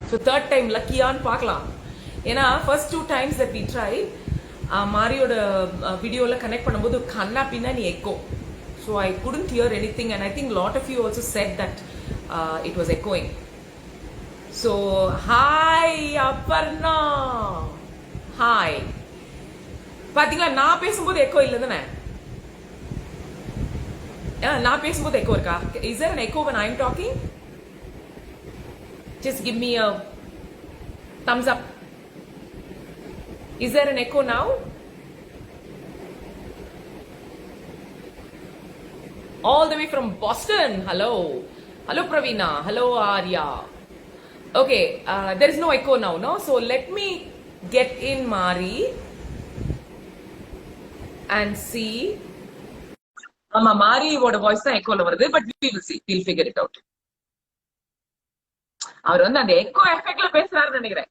So third time லக்கியான்னு பார்க்கலாம். ஏன்னா first 2 times that we tried மாரியோட வீடியோவில் கனெக்ட் பண்ணும்போது கண்ணா பின்னா நீ echo. So I couldn't hear anything and I think lot of you also said that it was echoing. So hi Aparna, hi. பாத்தீங்களா நான் பேசும்போது echo இல்லை தானே? நான் பேசும்போது எக்கோ இருக்கா? Is there an echo when I'm talking? Just give me a thumbs up. Is there an echo now? All the way from Boston. Hello. Hello Praveena. Hello Arya. Okay, there is no echo now, no? So let me get in Mari and see. ஆமா மாரியோட voice தான் எக்கோல வருது, but we will see. We'll figure it out. அவர் வந்து அந்த echo எஃபெக்ட்ல பேசுறாருன்னு நினைக்கிறேன்.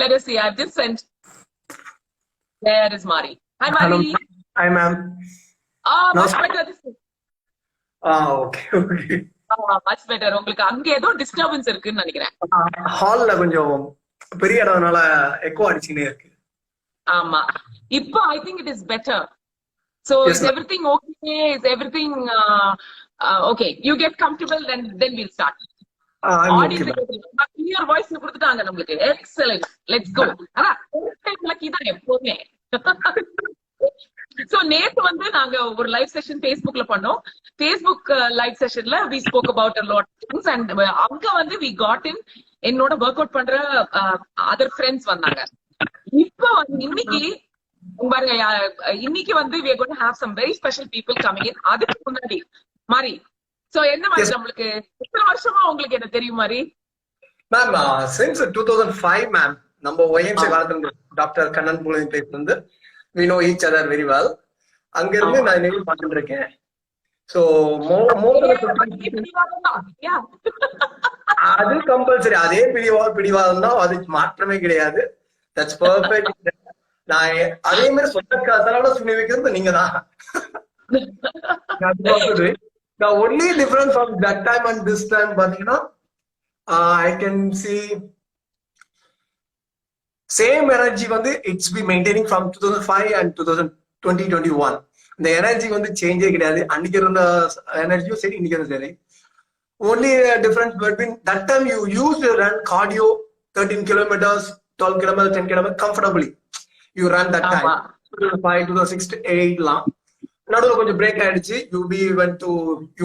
Let us see. I've just sent. There is Mari. Hi Mari. Hello. Hi ma'am. Much better this time. Okay. Much better. உங்களுக்கு அங்க ஏதோ disturbance இருக்குன்னு நினைக்கிறேன். ஹால்ல கொஞ்சம் பெரிய இடம்னால எக்கோ அடிச்சுனே இருக்கு. ஆமா. இப்போ I think it is better. So yes, is everything okay? Is everything okay? You get comfortable, then we'll start. Clear voice கொடுத்துட்டாங்க நமக்கு. Excellent. Let's go. ஆனா லக்கி தான் எப்பவுமே. So நேத்து வந்து நாங்க ஒரு லைவ் செஷன் Facebookல பண்ணோம். Facebook லைவ் செஷன்ல we spoke about a lot of things and அங்க வந்து we got in என்னோட ஒர்க் அவுட் பண்ற other friends வந்தாங்க. இப்போ வந்து இன்னைக்கு பாருங்க, இன்னைக்கு வந்து we are going to have some very special people coming in. அதுக்கு முன்னாடி மாரி, சோ என்ன மாதிரி நம்மளுக்கு எத்தனை வருஷமா உங்களுக்கு என்ன தெரியும் மாரி? மேம் since 2005 மேம் நம்ம YMCA காலத்துல டாக்டர் கண்ணன் புலன் பேஸ் வந்து we know each other very well. அங்க இருந்து நான் நேம் பார்த்துட்டு இருக்கேன். சோ அது கம்பல்சரி, அதே பிடிவாதம் தான், அது மாற்றமே கிடையாது. That's perfect. நான் அதே மாதிரி சொந்தக்காரங்களோட சுனி வைக்கிறது நீங்க தான். The only difference from that time and this time பாத்தீங்கன்னா I can see same energy வந்து it's been maintaining from 2005 and 2021. இந்த எனர்ஜி வந்து சேஞ்சே கிடையாது. அன்னைக்கு இருந்த எனர்ஜியும் சரி, இன்னைக்கு இருந்த சரி. Only difference between that time you used to run cardio 13 kilometers, 12 kilometers, 10 kilometers comfortably. You run that time. 2005, 2006 to 8 லாம் நடுவுல கொஞ்சம் பிரேக் ஆயிடுச்சு. UB went to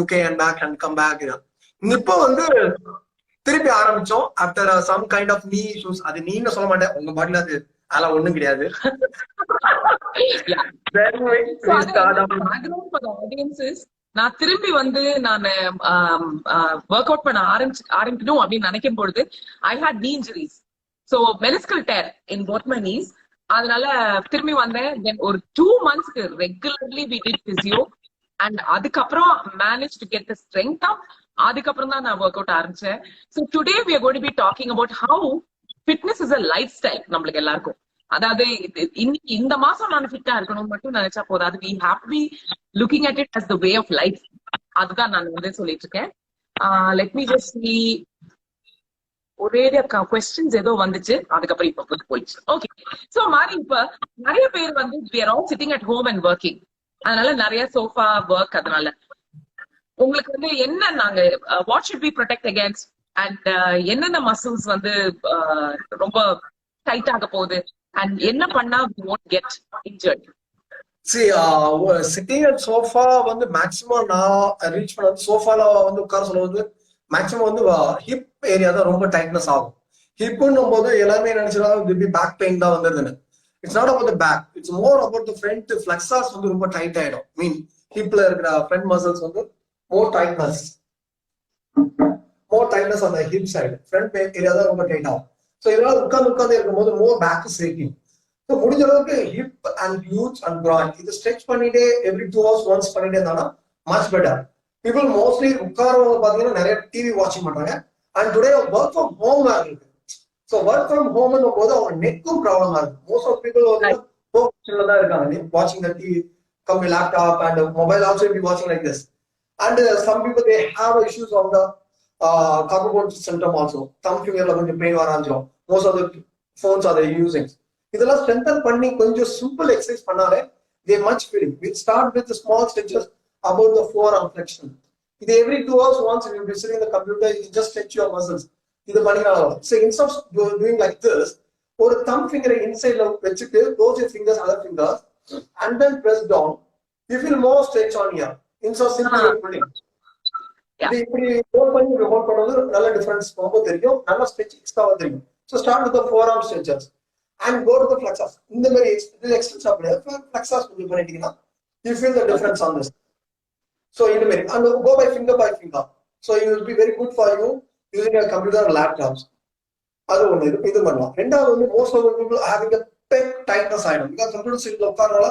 UK and back and come back. இப்போ வந்து திருப்பி ஆரம்பிச்சோம் after some kind of knee issues. அது நீன்னு சொல்ல மாட்டேன், உங்க பாட்டில அது அதெல்லாம் ஒண்ணும் கிடையாது. நான் திரும்பி வந்து நான் ஒர்க் அவுட் பண்ண ஆரம்பிக்கணும் அப்படின்னு நினைக்கும் பொழுது ஐ had knee injuries. So meniscal tear in both my knees. அதனால திரும்பி வந்தேன். ஒரு 2 monthsக்கு regularly we did physio and அதுக்கப்புறம் managed to get the strength up. அதுக்கப்புறம் தான் நான் ஒர்க் அவுட் ஆரம்பிச்சேன். So today we are going to be talking about how fitness is a lifestyle நம்மளுக்கு எல்லாருக்கும். அதாவது இன்னைக்கு இந்த மாசம் நான் ஃபிட்டா இருக்கணும் மட்டும் நினைச்சா போதாது. we have to be looking at it as the way of life. அதுதான் நான் வந்து சொல்லிட்டு இருக்கேன். let me just see. ஒரே கொஸ்டின்ஸ் ஏதோ வந்துச்சு, அதுக்கப்புறம் இப்ப போயிடுச்சு. ஓகே, சோ மாதிரி இப்ப நிறைய பேர் வந்து we are all sitting at home and working. அதனால நிறைய சோஃபா ஒர்க். அதனால உங்களுக்கு வந்து என்ன நாங்க what should we protect against and என்னென்ன மசில்ஸ் வந்து ரொம்ப டைட் ஆக போகுது and என்ன பண்ணா we won't get injured. See, sitting at sofa வந்து மேக்ஸிமம் நான் ரீச் பண்ண சோஃபால வந்து உட்கார சொல்லுவது மேக்ஸிமம் வந்து ஹிப் ஏரியா தான் ரொம்ப டைட்னஸ் ஆகும். ஹிப்னும் போது எல்லாமே நினைச்சிருக்காங்க பேக் பெயின் தான் வந்துருதுன்னு. It's not about the back, it's more about the front flexors வந்து ரொம்ப டைட் ஆயிடும். மீன் ஹிப்ல இருக்கிற ஃப்ரண்ட் மசில்ஸ் வந்து மோர் டைட்னஸ் அந்த ஹிப் சைடு ஃப்ரண்ட் ஏரியா தான் ரொம்ப டைட் ஆகும். ஸோ இதனால உட்கார்ந்து இருக்கும்போது மோர் பேக் இஸ் ரேக்கிங். ஸோ முடிஞ்ச அளவுக்கு hip and youth and groin இது ஸ்ட்ரெச் பண்ணிட்டே எவ்ரி 2 hours ஒன்ஸ் பண்ணிட்டே இருந்தாங்கன்னா மச் பெட்டர். பீப்புள் மோஸ்ட்லி உட்காரவங்க பாத்தீங்கன்னா நிறைய டிவி வாட்சிங் பண்றாங்க. And today work from home இருக்கு. ஸோ ஒர்க் ஃப்ரம் ஹோம்னு போது அவங்க நெக்கும் ப்ராப்ளமா இருக்கு. மோஸ்ட் ஆஃப் பீப்புள் வந்து தான் இருக்காங்க வாட்சிங் த TV come laptop and mobile also be வாட்சிங் like this. And some people they have issues on the carpal symptom also. Thumb finger la konjam pain varanjum. Most of the phones are they using. இதெல்லாம் strengthen பண்ணி கொஞ்சம் simple exercise பண்ணாலே they much feeling. We start with the small stretches about the forearm flexion. இது every 2 hours once you be sitting in the computer, you just stretch your muscles. இது பண்ணிக்கலாம். So instead of doing like this, ஒரு thumb finger inside la வச்சிட்டு close your fingers, other fingers, and then press down. You feel more stretch on here. Instead of simply pulling. இது இப்படி role பண்ணி role பண்றது நல்ல difference ரொம்ப தெரியும், நல்ல ஸ்ட்ரெச் எக்ஸ்ட்ராவா தெரியும். So start with the forearm stretches and go to the flexors. இந்த மாதிரி இது எக்ஸ்டென்ஸ் அப்படியே flexors கொஞ்சம் பண்ணிட்டீங்கன்னா you feel the difference on this. So இந்த மாதிரி and go by finger. So it will be very good for you using a computer or laptops. அது ஒண்ணு இது பண்ணலாம். ரெண்டாவது வந்து most of the people having a pec tightness ஆயிடும். because computer சீட்ல உட்கார்றதால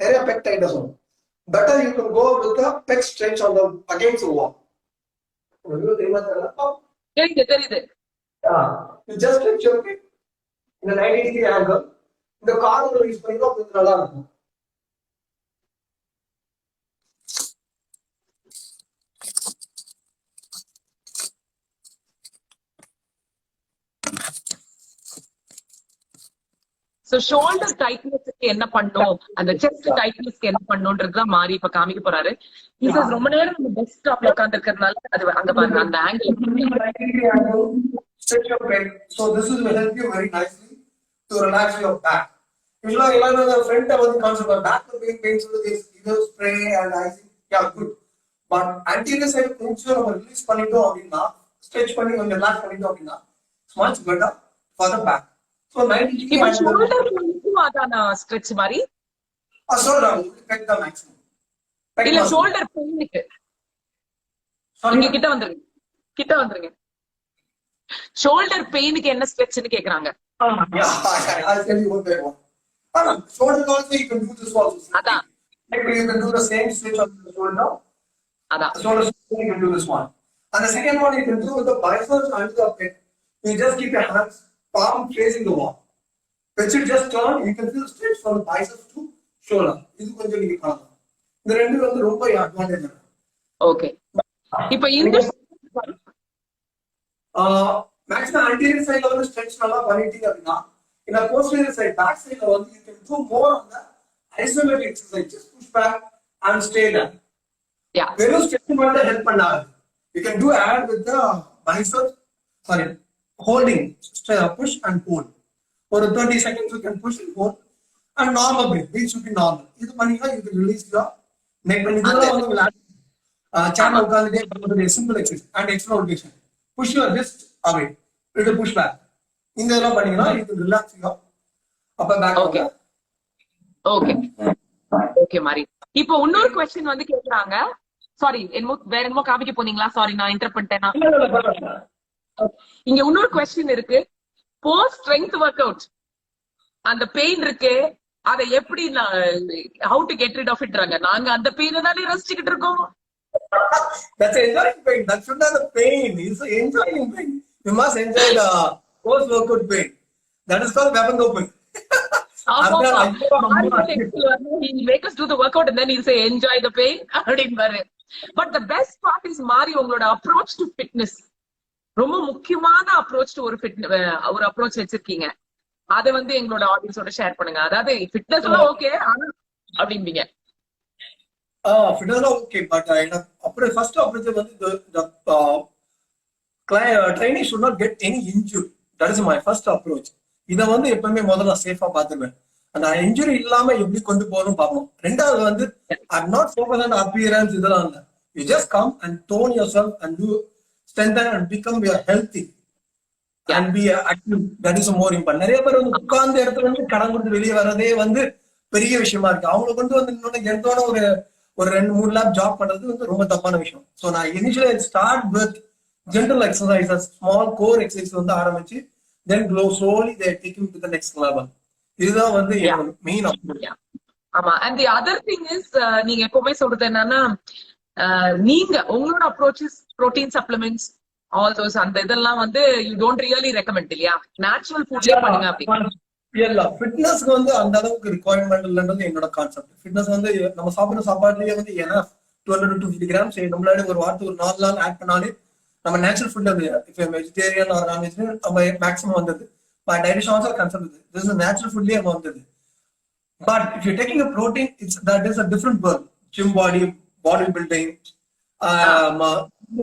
நிறைய pec tightness வரும். Better you can go with the pec stretch on the against the wall. தெரியுது. You just stretch your pec in a 90-degree angle. இந்த corner use பண்ணினா கொஞ்சம் நல்லா இருக்கும். சோ ஷோல்டர் டைட்னஸ்க்கு என்ன பண்ணும், அந்த செஸ்ட் டைட்னஸ்க்கு என்ன பண்ணும்ன்றதுதான் மாறி இப்ப காமிக்க போறாரு. ரொம்ப நேரம் நம்ம டெஸ்க்டாப்ல உட்கார்ந்து இருக்கிறதுனால அது அங்க பாருங்க அந்த angle. So this will help you very nicely to relax your back. Usually எல்லாரும் ஃப்ரண்ட் வந்து கான்செப்ட் பேக் பெயின் சொல்றது இது spray and icing good. But anterior side கொஞ்சம் நம்ம ரிலீஸ் பண்ணிட்டோம் அப்படின்னா, ஸ்ட்ரெச் பண்ணி கொஞ்சம் ரிலாக்ஸ் பண்ணிட்டோம் அப்படின்னா it's much better for the back. So 90 இப்ப ஷோல்டர் பெயினுக்கு அதான ஸ்ட்ரெச் மாதிரி ஷோல்டர் பெக் தி மேக்ஸிமம் இல்ல ஷோல்டர் பெயினுக்கு நீங்க கிட்ட வந்துருங்க ஷோல்டர் பெயினுக்கு என்ன ஸ்ட்ரெச்னு கேக்குறாங்க. I'll tell you what they want. Shoulder also you can do this also. அதான் Maybe you can do the same stretch on the shoulder. அதான் Shoulder you can do this one. And the second one you can do with the biceps and the pec. You just keep your hands palm facing the wall. When you just turn, you can feel stretch from the biceps to shoulder. இது கொஞ்சம் நீங்க பண்ணலாம். இந்த ரெண்டு வந்து ரொம்ப advantage. Okay. இப்போ இந்த மேக்ஸிமம் anterior side ல வந்து stretch நல்லா பண்ணிட்டீங்க அப்படினா, in a posterior side back side ல வந்து you can do more on the isometric exercise. Just push back and stay there. Yeah. வெறும் stretch மட்டும் ஹெல்ப் பண்ணாது. You can do add with the biceps, holding, push and hold. For 30 seconds you can push and hold. And normal breath should be normal. This money you can release your neck. When you channel a simple exercise and extra rotation. Push your wrist away. Little push back. In the you can relax your upper back. Okay, Mari. இப்போ இன்னொரு question வந்து கேக்குறாங்க. Sorry, வேற என்னமோ காமிக்க போனீங்களா? Sorry, நான் interrupt பண்ணிட்டேனா? இங்க இன்னொரு क्वेश्चन இருக்கு. போஸ்ட் ஸ்ட்ரெங்த் வொர்க் அவுட் அந்த பெயின் இருக்கு, அதை எப்படி how to get rid of it-றாங்க. நாங்க அந்த பெயினை தானே ரசிச்சுக்கிட்டு இருக்கோம். That's enjoying pain. That's not the pain. It's enjoying pain. You must enjoy the post workout pain. That is called weapon open. He'll make us do the workout and then he'll say enjoy the pain. But the best part is Mari உங்களோட approach to fitness. ரொம்ப முக்கியமான approach to ஒரு approach வச்சிருக்கீங்க. அதை வந்து எங்களோட ஆடியன்ஸோட share பண்ணுங்க. அதாவது ஃபிட்னஸ் எல்லாம் okay அப்படிம்பீங்க. Fitness okay, but first approach வந்து the trainee should not get any injury. That is my first approach. இத வந்து எப்பவுமே முதல்ல சேஃபா பாத்துருவேன். அந்த இன்ஜுரி இல்லாம எப்படி கொண்டு போகணும் பாப்போம். ரெண்டாவது வந்து I'm not focused on appearance இதெல்லாம் இல்ல. You just come and tone yourself and do strengthen and become healthy and be active. That is more important. நிறைய பேர் வந்து உட்கார்ந்த இடத்துல இருந்து கடன் கொடுத்து வெளியே வரதே வந்து பெரிய விஷயமா இருக்கு. அவங்களுக்கு வந்து இன்னொன்னு எடுத்தோட ஒரு 2-3 லேப் ஜாப் பண்றது வந்து ரொம்ப தப்பான விஷயம். ஸோ நான் initially start with general exercises, small core exercise வந்து ஆரம்பிச்சு then slowly they are taking to the next level. இதுதான் வந்து மெயின் அப்ரோச். ஆமா. and the other thing is நீங்க எப்பவுமே சொல்றது என்னன்னா, நீங்க உங்களோட approaches protein supplements all those அந்த இதெல்லாம் வந்து you don't really recommend இல்லையா? நேச்சுரல் ஃபுட்லயே பண்ணுங்க அப்படி. இல்ல ஃபிட்னஸ்க்கு வந்து அந்த அளவுக்கு ரிக்வயர்மெண்ட் இல்லன்றது என்னோட கான்செப்ட். ஃபிட்னஸ் வந்து நம்ம சாப்பிடுற சாப்பாடுலயே வந்து enough 200 to 250 grams நம்மளால ஒரு வாரத்துக்கு ஒரு 4 நாள் ஆட் பண்ணாலே நம்ம நேச்சுரல் ஃபுட் அது if you vegetarian or non-vegetarian நம்ம மேக்ஸிமம் வந்தது but dietitian also concerned with it. This is a natural foodலயே வந்தது. But if you're taking a protein, that is a different world. Gym bodybuilding,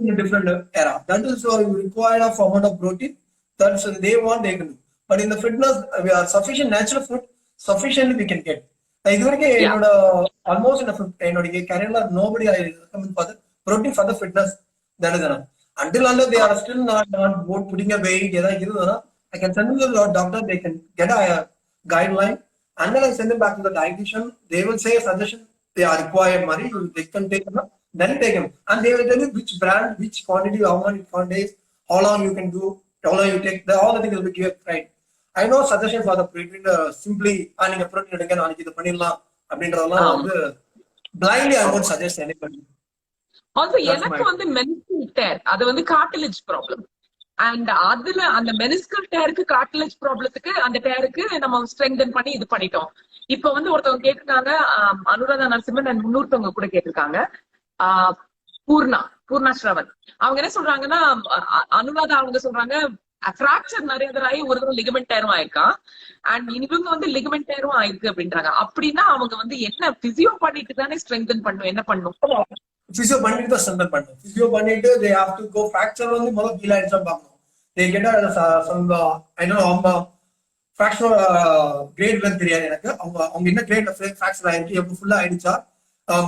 in a different era. That is you require a amount of protein. That's they want, they can do. But in the fitness, we are sufficient natural food, sufficiently we can get. Almost in a career, nobody I recommend for the protein for the fitness. That is enough. Until they are still not putting a weight, I can send them to the doctor, they can get a guideline, and then I send them back to the dietitian. They will say a suggestion, they are required money, they can take them, then take them. And they will tell you which brand, which quantity, how many days, how long you can do, how long you take, all the things will be given, right? I know suggestion for the protein, simply, a protein blindly I won't suggest anybody. Also, எனக்கு வந்து meniscal tear, அது வந்து cartilage problem. And அதுல அந்த meniscal டேருக்கு cartilage ப்ராப்ளத்துக்கு அந்த டேருக்கு நம்ம strengthen பண்ணி இது பண்ணிட்டோம். இப்ப வந்து ஒருத்தவங்க கேட்டிருக்காங்க, அனுராதா நரசிம்மன் அண்ட் முன்னூத்தவங்க கூட கேட்டிருக்காங்க, பூர்ணா ஸ்ரவன். அவங்க என்ன சொல்றாங்கன்னா, அனுராதா அவங்க சொல்றாங்க பிராக்சர் நிறைய தடவை ஒரு தடவை லிகமெண்ட் டேரும் ஆயிருக்கான் அண்ட் இவங்க வந்து லிகமெண்ட் டேரும் ஆயிருக்கு அப்படின்றாங்க. அப்படின்னா அவங்க வந்து என்ன பிசியோ பண்ணிட்டு தானே ஸ்ட்ரெங்தன் பண்ணும், என்ன பண்ணும்? Physio பண்ணிட்டு தான் ஸ்ட்ரெங்தன் பண்ணணும். Physio பண்ணிட்டு they have to go fracture வந்து முதல்ல ஹீல் ஆயிடுச்சா பார்க்கணும். They get some I know அவங்க fracture grade தெரியாது எனக்கு. அவங்க என்ன கிரேட் fracture ஆயிருக்கு, எப்போ ஃபுல்லா ஆயிடுச்சா,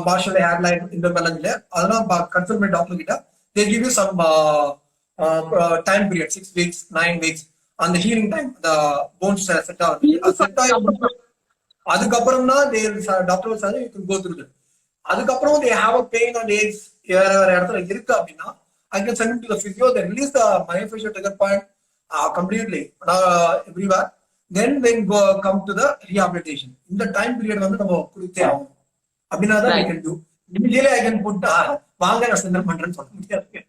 partial hair line இந்த பலன்ல அதெல்லாம் கன்சல்ட் பண்ணி டாக்டர் கிட்ட. They give you some time period, 6 weeks, 9 weeks on the healing time, the bones set ஆகும். அதுக்கப்புறம் தான் doctor will say you can go through that. அதுக்கப்புறம் they have a pain on legs இடத்துல இருக்கு அப்படின்னா I can send him to the physio. They release the myofascial trigger point completely everywhere. Then go come to the rehabilitation. In the time period வந்து நம்ம கொடுத்தே ஆகும். அப்படின்னா தான் I can do. Immediately I can put வாங்க நான் centre பண்றேன்னு சொல்ல முடியாது.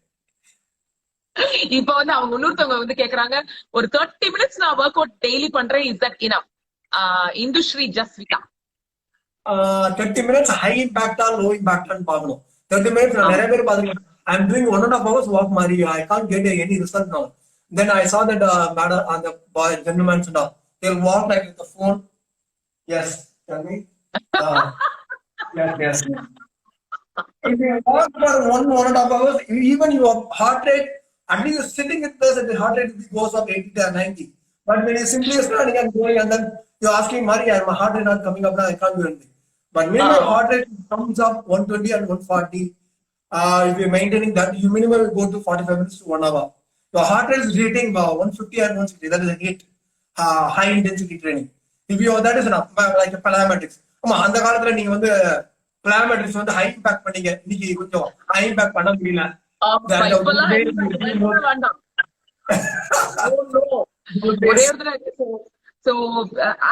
இப்ப வந்து அவங்க இன்னொருத்தவங்க வந்து கேக்குறாங்க, ஒரு 30 minutes நான் ஒர்க் அவுட் டெய்லி பண்றேன், is that enough? Indushree Jasvitha 30 minutes high impact or low impact ன்னு பார்க்கணும். 30 minutes நிறைய பேர் பாத்தீங்க, I'm doing 1.5 hours walk Mari, I can't get any result now. Then I saw that madam on the boy gentleman and all, they'll walk like with the phone. Yes, tell me. Yes. If you walk for 1.5 hours, even your heart rate, at least you're sitting with us, the heart rate goes up 80 to 90. But when you're simply standing and going and then you're asking, Mari, my heart rate not coming up now, I can't do anything. But when your heart rate comes up 120 and 140, if you're maintaining that, you minimum go to 45 minutes to 1 hour. Your heart rate is rating 150 and 160. That is a HIIT, high intensity training. If you that is enough, like a plyometrics. அந்த காலத்துல நீங்க வந்து plyometrics வந்து high impact பண்ணீங்க, இன்னைக்கு கொஞ்சம் high impact பண்ண முடியல. So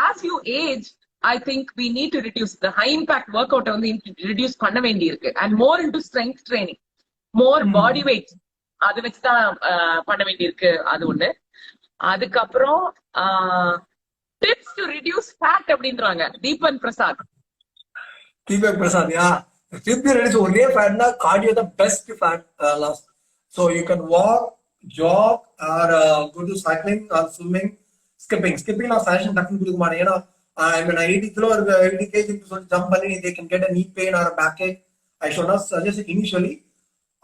as you age, I think we need to reduce the high impact workout வந்து reduce பண்ண வேண்டி இருக்கு and more into strength training, more body weight அது வச்சுதான் பண்ண வேண்டி இருக்கு. அது ஒண்ணு. அதுக்கப்புறம் tips to reduce fat அப்படின்றாங்க Deepan Prasad. Yeah. Tip to reduce only fat na cardio the best fat loss. So you can walk, jog or go to cycling or swimming, skipping na session டக்குனு கொடுக்க மாட்டேன். ஏன்னா I mean 80 kg சொல்லி jump பண்ணி they can get a knee pain or a backache. I should not suggest it initially.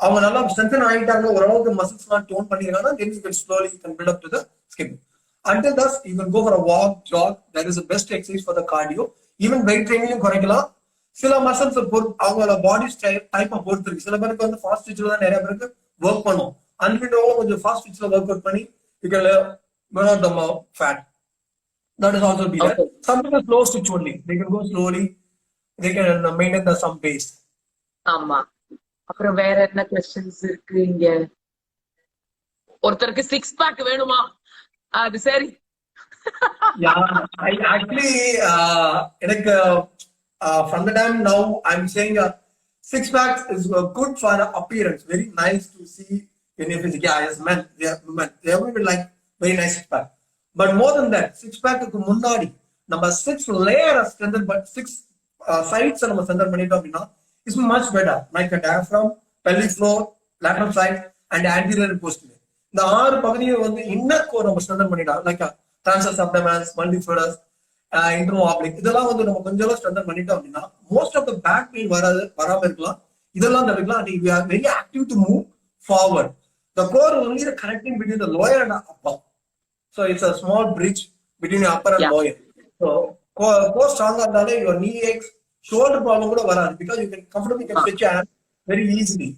அவங்க நல்லா strengthen ஆயிட்டாங்க, ஓரளவுக்கு மசில்ஸ் எல்லாம் டோன் பண்ணிருக்காங்க, then you can slowly you can build up to the skipping. Until thus you can go for a walk, jog. That is the best exercise for the cardio. Even weight training குறைக்கலாம். சில muscles அவங்களோட பாடி டைப்பை பொறுத்து இருக்கு. சில பேருக்கு வந்து fast ஸ்விட்ச்ல தான் நிறைய பேருக்கு ஒர்க் பண்ணும். அன்பிட்டவங்க கொஞ்சம் ஃபாஸ்ட் ஸ்விட்ச்ல ஒர்க் அவுட் பண்ணி you can burn out the fat. That is also be there. Some people slow switch only. They can go slowly. They can maintain some pace. ஆமா. அப்புறம் வேற என்ன क्वेश्चंस இருக்கு இங்க? ஒருத்தருக்கு 6 pack வேணுமா? அது சரி. Yeah, I actually எனக்கு from the time now I'm saying 6 packs is good for the appearance. Very nice to see in your physique. Yeah, as men, women, they will like very nice 6 pack. But more than that, 6 pack க்கு முன்னாடி நம்ம 6 layer strengthen, but 6 sides நம்ம strengthen பண்ணிட்டோம் அப்படின்னா is much better. Like a diaphragm, pelvic floor, lateral side, and anterior and posterior. இந்த 6 பகுதியை வந்து inner core நம்ம ஸ்ட்ரென்தன் பண்ணிட்டோம். Like transverse abdominis, multifidus, intero-oblique இதெல்லாம் வந்து நம்ம கொஞ்சம் ஸ்ட்ரென்தன் பண்ணிட்டோம் அப்படின்னா most of the back pain வராம இருக்கலாம். இதெல்லாம் தவிர்க்கலாம். And we are very active to move forward. The core only the connecting between the lower and upper. So it's a small bridge between the upper and lower. So core strong இருந்தாலே your knee aches, shoulder problem கூட வராது because you can comfortably stretch your hand very easily.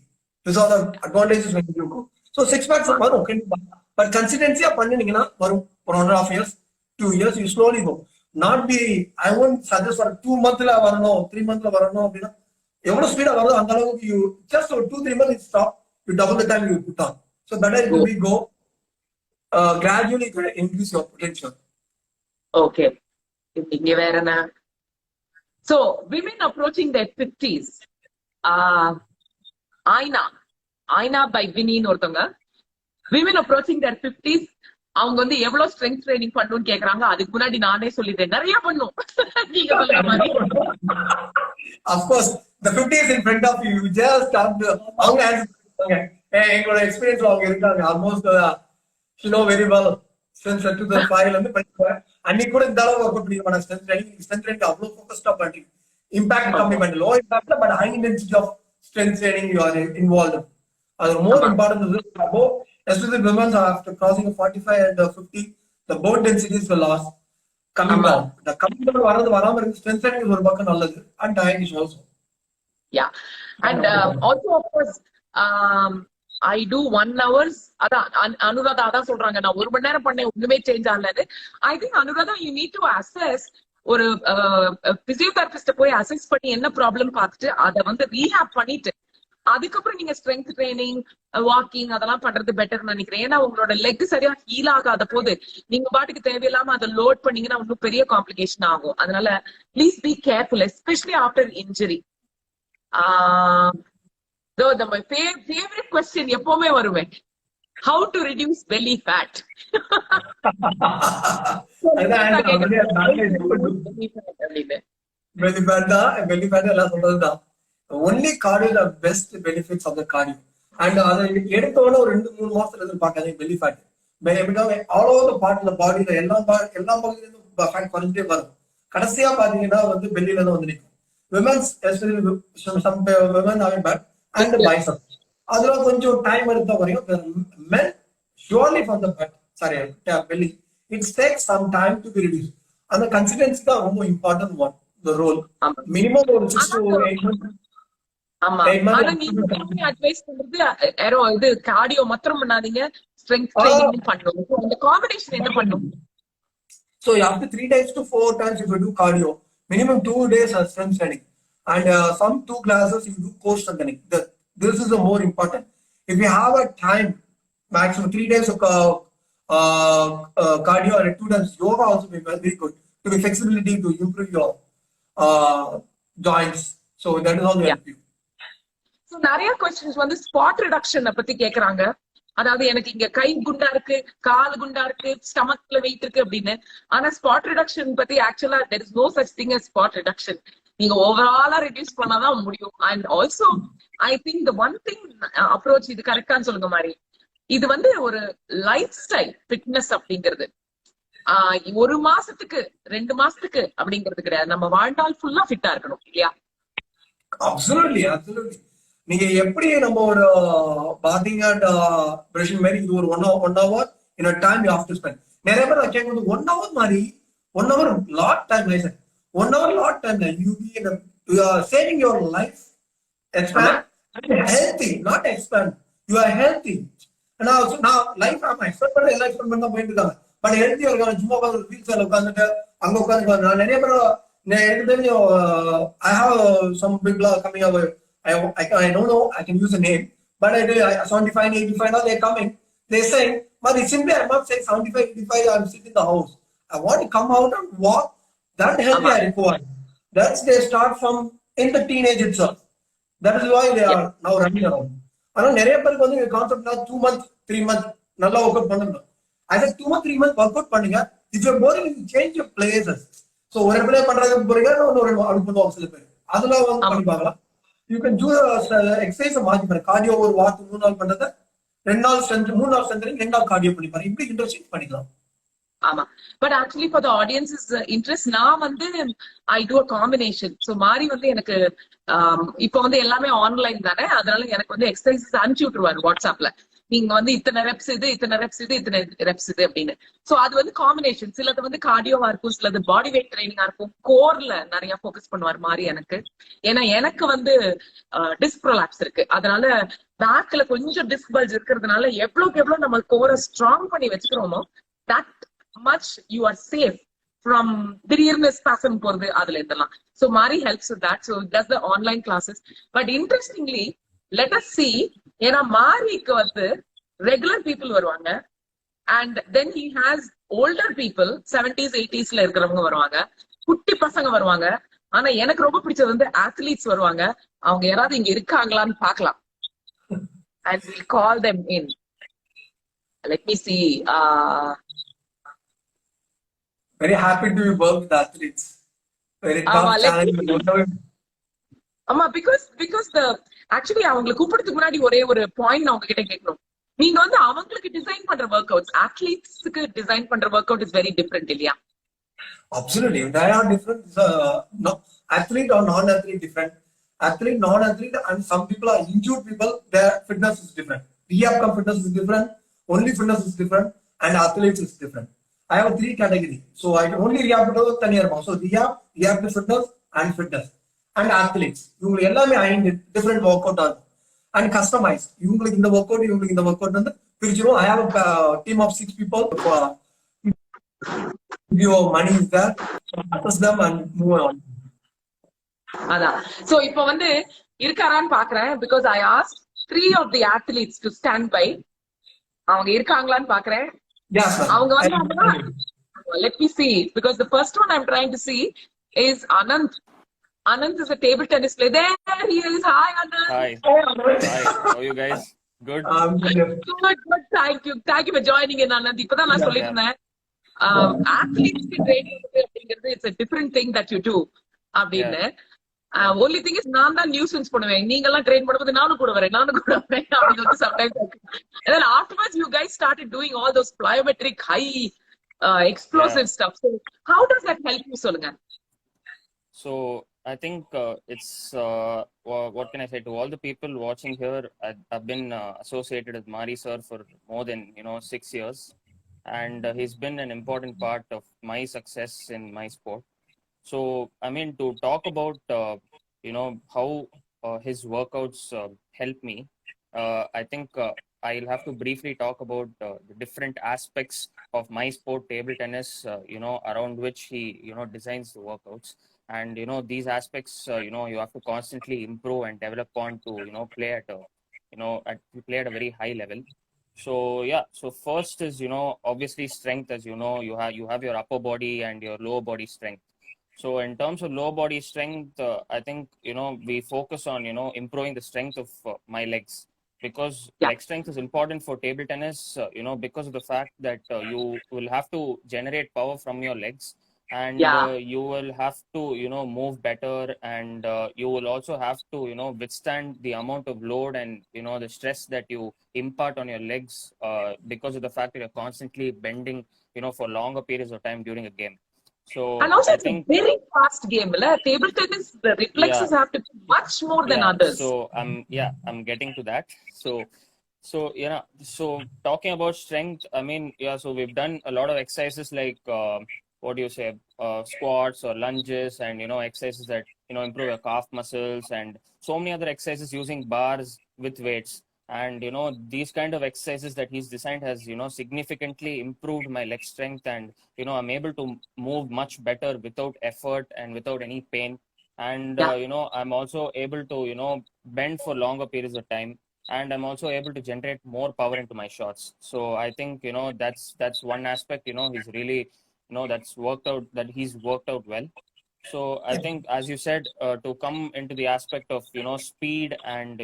These are the advantages when you go. So 6 packs வரும் கண்டிப்பா. But consistency பண்ணினீங்கன்னா வரும் for 1.5 years, 2 years you slowly go. Not be I won't suggest for 2 monthsல வரணும் 3 monthsல வரணும் அப்படின்னா எவ்வளவு speedo வருதோ அந்த அளவுக்கு you just for 2-3 months you stop, you double the time you put on. So better it will be go gradually increase your potential. Okay. இங்க வேற என்ன? So women approaching their 50s, Aina by Vinny ஒருத்தவங்க women approaching their 50s அவங்க வந்து எவ்வளவு strength training பண்ணணும்னு கேக்குறாங்க. அதுக்கு முன்னாடி நானே சொல்லிட்டேன் நிறைய பண்ணும். நீங்க சொல்ற மாதிரி of course the 50s in front of you just start அவங்க எங்களோட எக்ஸ்பீரியன்ஸ் அவங்க இருக்காங்க almost you know very well since 2005 ல இருந்து படிக்கிறேன். அன்னைக்கு கூட இந்த அளவு ஒர்க் பண்ணிக்க மாட்டேன். ஸ்ட்ரென்த் ட்ரைனிங் அவ்வளவு ஃபோக்கஸ்டா பண்றீங்க. இம்பாக்ட் கம்மி பண்ணி லோ இம்பாக்ட்ல but high intensity of strength training you are involved. அது more important is above, especially women after crossing 45 and 50 the bone densities will lost coming down. The coming down வராம இருக்கு strength training ஒரு பக்கம் நல்லது and diet is also. Yeah. And also of course I do 1 hours. அதான் அனுராதா அதான் சொல்றாங்க நான் 1 மணி நேரம் பண்ணேன் ஒண்ணுமே சேஞ்ச் ஆகலன்னு. I think Anuradha you need to assess ஒரு பிசியோதெரபிஸ்ட போய் அசஸ் பண்ணி என்ன ப்ராப்ளம் பார்த்துட்டு அதை வந்து ரீஹாப் பண்ணிட்டு அதுக்கப்புறம் நீங்க ஸ்ட்ரென்த் ட்ரைனிங் வாக்கிங் அதெல்லாம் பண்றது பெட்டர்னு நினைக்கிறேன். ஏன்னா உங்களோட லெக் சரியா ஹீல் ஆகாத போது நீங்க பாட்டுக்கு தேவையில்லாம அதை லோட் பண்ணீங்கன்னா இன்னும் பெரிய காம்ப்ளிகேஷன் ஆகும். அதனால please be careful especially after injury. my favorite question எப்பவுமே வருவேன், how to reduce belly fat. belly fat எல்லாம் சொல்றதுதான். only cardio the best benefits of the cardio. and அதை எடுத்தோட ஒரு 2-3 மாசத்துல இருந்து பார்க்காதீங்க belly fat. all over the part of the body எல்லா பகுதியிலும் ஃபேட் குறைஞ்சிட்டே வரும். கடைசியா பாத்தீங்கன்னா வந்து பெல்லில தான் வந்து நிற்கும். women's especially some women having back and bicep அதுல கொஞ்சம் டைம் எடுத்த வரையும் men surely from the back belly it takes some time to be reduced. அந்த consistency தான் ரொம்ப important one the role. minimum ஒரு 6 to 8 months. ஆமா ஆனா நீங்க அட்வைஸ் பண்றது இது கார்டியோ மாத்திரம் பண்ணாதீங்க ஸ்ட்ரெங்த் ட்ரைனிங் பண்ணணும். அந்த காம்பினேஷன் என்ன பண்ணும்? So after 3 days to 4 times if you do cardio, minimum 2 days as strength training and some 2 classes you do core strengthening. This is the more important. If you have a time maximum 3 days of cardio and 2 times yoga also be very good to be flexibility to improve your joints. So that is all the help you. So நிறைய questions வந்து spot reduction பத்தி கேக்குறாங்க. அதாவது எனக்கு இங்க கை குண்டா இருக்கு, கால் குண்டா இருக்கு, ஸ்டமக்ல வெயிட் இருக்கு அப்படின்னு. ஆனா ஸ்பாட் ரிடக்ஷன் பத்தி ஆக்சுவலா there is no such thing as spot reduction. நீங்க ஓவராலா ரெடியூஸ் பண்ணாதான் முடியும். And also I think the one thing approach இது கரெக்டான்னு சொல்லுங்க மாதிரி, இது வந்து ஒரு லைஃப் ஸ்டைல் ஃபிட்னஸ் அப்படிங்கிறது 1 மாசத்துக்கு 2 மாசத்துக்கு அப்படிங்கிறது கிடையாது. நம்ம வாழ்நாள் ஃபுல்லா ஃபிட்டா இருக்கணும் இல்லையா? Absolutely. நீங்க எப்படி நம்ம ஒரு பாத்திங் அண்ட் பிரஷிங் மாதிரி இது ஒரு 1 hour in a time you have to spend. நிறைய பேர் கேட்கும்போது 1 hour மாதிரி 1 hour lot time இல்லை sir. 1 hour lot time you are saving your life. Expand and healthy, not expand. You are healthy. நான் life ஆமா எக்ஸ்பெக்ட் பண்ண எல்லாம் expect பண்ண போயிட்டு இருக்காங்க. பட் ஹெல்த்தியா இருக்காங்க. சும்மா உட்காந்து வீல் சேர்ல உட்காந்துட்டு அங்க உட்காந்து நான் நிறைய பேர் எனக்கு தெரிஞ்ச I have some big law coming over. I don't know, I can use a name, but I 75, 85 now they're coming. They're saying, but it's simply I'm not saying 75, 85, I'm sitting in the house. I want to come out and walk. That healthy I require. That's they start from in the teenage itself. That is why they are now running around. ஆனா நிறைய பேருக்கு வந்து concept 2 months 3 months நல்லா work out பண்ணுங்க. I said 2 months 3 months work out பண்ணுங்க. If you're boring, you change your places. So ஒரு இடத்துல பண்றதுக்கு போறீங்க, இன்னொரு அடுப்பு பண்ணுவாங்க சில பேர். அதுல வந்து பண்ணி பார்க்கலாம். யூ கேன் டூ எக்ஸசைஸ் மாத்தி பாரு. கார்டியோ ஒரு வாரத்துக்கு 3 நாள் பண்றத 2 நாள் ஸ்ட்ரென்த், 3 நாள் ஸ்ட்ரென்த், 2 நாள் கார்டியோ பண்ணி பாரு. இப்படி இன்டர்சேஞ்ச் பண்ணிக்கலாம். ஆமா. But actually for the audiences interest நான் வந்து ஐ டூ அ காம்பினேஷன். ஸோ மாறி வந்து எனக்கு இப்போ வந்து எல்லாமே ஆன்லைன் தானே, அதனால எனக்கு வந்து எக்ஸசைசஸ் அனுப்பிச்சு விட்டுருவாரு வாட்ஸ்அப்ல. நீங்க வந்து இத்தனை ரெப்ஸ் இது, இத்தனை ரெப்ஸ் இது, இத்தனை ரெப்ஸ் இது அப்படின்னு. ஸோ அது வந்து காம்பினேஷன். சிலது வந்து கார்டியோவா இருக்கும், சிலது பாடி வெயிட் ட்ரைனிங்கா இருக்கும். கோர்ல நிறைய ஃபோக்கஸ் பண்ணுவார் மாறி எனக்கு. ஏன்னா எனக்கு வந்து டிஸ்க் ப்ரோலாப்ஸ் இருக்கு, அதனால பேக்ல கொஞ்சம் டிஸ்க் பல்ஜ் இருக்கிறதுனால எவ்வளவுக்கு எவ்வளவு நம்ம கோரை ஸ்ட்ராங் பண்ணி வச்சுக்கிறோமோ that much you are safe from திடீர்னு ஸ்பாசம் போறது அதுல இருந்தெல்லாம். So Mari helps with that. So does the online classes. But interestingly, let us see, ஏன்னா மாரிக்கு வந்து ரெகுலர் பீப்புள் வருவாங்க, and then he has older people 70s 80sல இருக்கிறவங்க வருவாங்க, குட்டி பசங்க வருவாங்க. ஆனா எனக்கு ரொம்ப பிடிச்சது வந்து athletes வருவாங்க. அவங்க யாராவது இங்க இருக்காங்களான்னு பார்க்கலாம். And we'll call them in. Let me see. Very happy to work with athletes. Very tough challenge. ஆமா, because the actually அவங்களை கூப்பிடுறதுக்கு முன்னாடி ஒரே ஒரு பாயிண்ட் நான் உங்ககிட்ட கேட்கணும். நீங்க வந்து அவங்களுக்கு டிசைன் பண்ற ஒர்க் அவுட்ஸ் அத்லீட்ஸ்க்கு டிசைன் பண்ற work out is very different இல்லையா? Absolutely, there are different. No, athlete or non-athlete different. Athlete, non-athlete, and some people are injured people. Their fitness is different. Rehab fitness is different. Only fitness is different, and athletes is different. I have 3 categories. So I can only rehab to 10 years. So rehab to fitness and fitness. And athletes. You எல்லாமே different workout and customized. இவங்களுக்கு இந்த workout, இவங்களுக்கு இந்த workout வந்து பிரிச்சிரும். I have a team of 6 people. Your money is there. Assess them and move on. அதான். So இப்போ வந்து இருக்காரான்னு பாக்குறேன். Because I asked 3 of the athletes to stand by. அவங்க இருக்காங்களான்னு பாக்குறேன். அவங்க வந்து let me see, because the first one I'm trying to see is Anand. Anand is a table tennis player. There he is. Hi Anand. Hi. Hi. How are you guys? Good. Good. Thank you for joining in, Anand. இப்பதான் நான் சொல்லிட்டு இருந்தேன், athletes train அப்படிங்கிறது it's a different thing that you do அப்படின்னு. only thing is நான் தான் nuisance பண்ணுவேன். நீங்க எல்லாம் ட்ரெயின் பண்ணும்போது நானும் கூட வரேன் அப்படின்னு வந்து sometimes. And then afterwards you guys started doing all those plyometric high explosive stuff. So how does that help you, சொல்லுங்க? So I think it's what can I say to all the people watching here? I've been associated with Mari sir for more than 6 years, and he's been an important part of my success in my sport. So I mean, to talk about how his workouts help me, I think I'll have to briefly talk about the different aspects of my sport, table tennis, around which he designs the workouts. And these aspects you have to constantly improve and develop on to play at a very high level. So yeah, so first is obviously strength. As you have your upper body and your lower body strength. So in terms of lower body strength, I think we focus on improving the strength of my legs, because leg strength is important for table tennis, because of the fact that you will have to generate power from your legs, and you will have to move better, and you will also have to withstand the amount of load and the stress that you impart on your legs, because of the fact that you're constantly bending for longer periods of time during a game. So and also I it's think, a very fast game. Table tennis, the reflexes have to be much more than others. So I'm getting to that. So talking about strength, I mean, so we've done a lot of exercises like what do you say, squats or lunges, and exercises that improve your calf muscles, and so many other exercises using bars with weights. And these kind of exercises that he's designed has significantly improved my leg strength, and I'm able to move much better without effort and without any pain. And I'm also able to bend for longer periods of time, and I'm also able to generate more power into my shots. So I think that's one aspect he's really that he's worked out well. So I think, as you said, to come into the aspect of speed and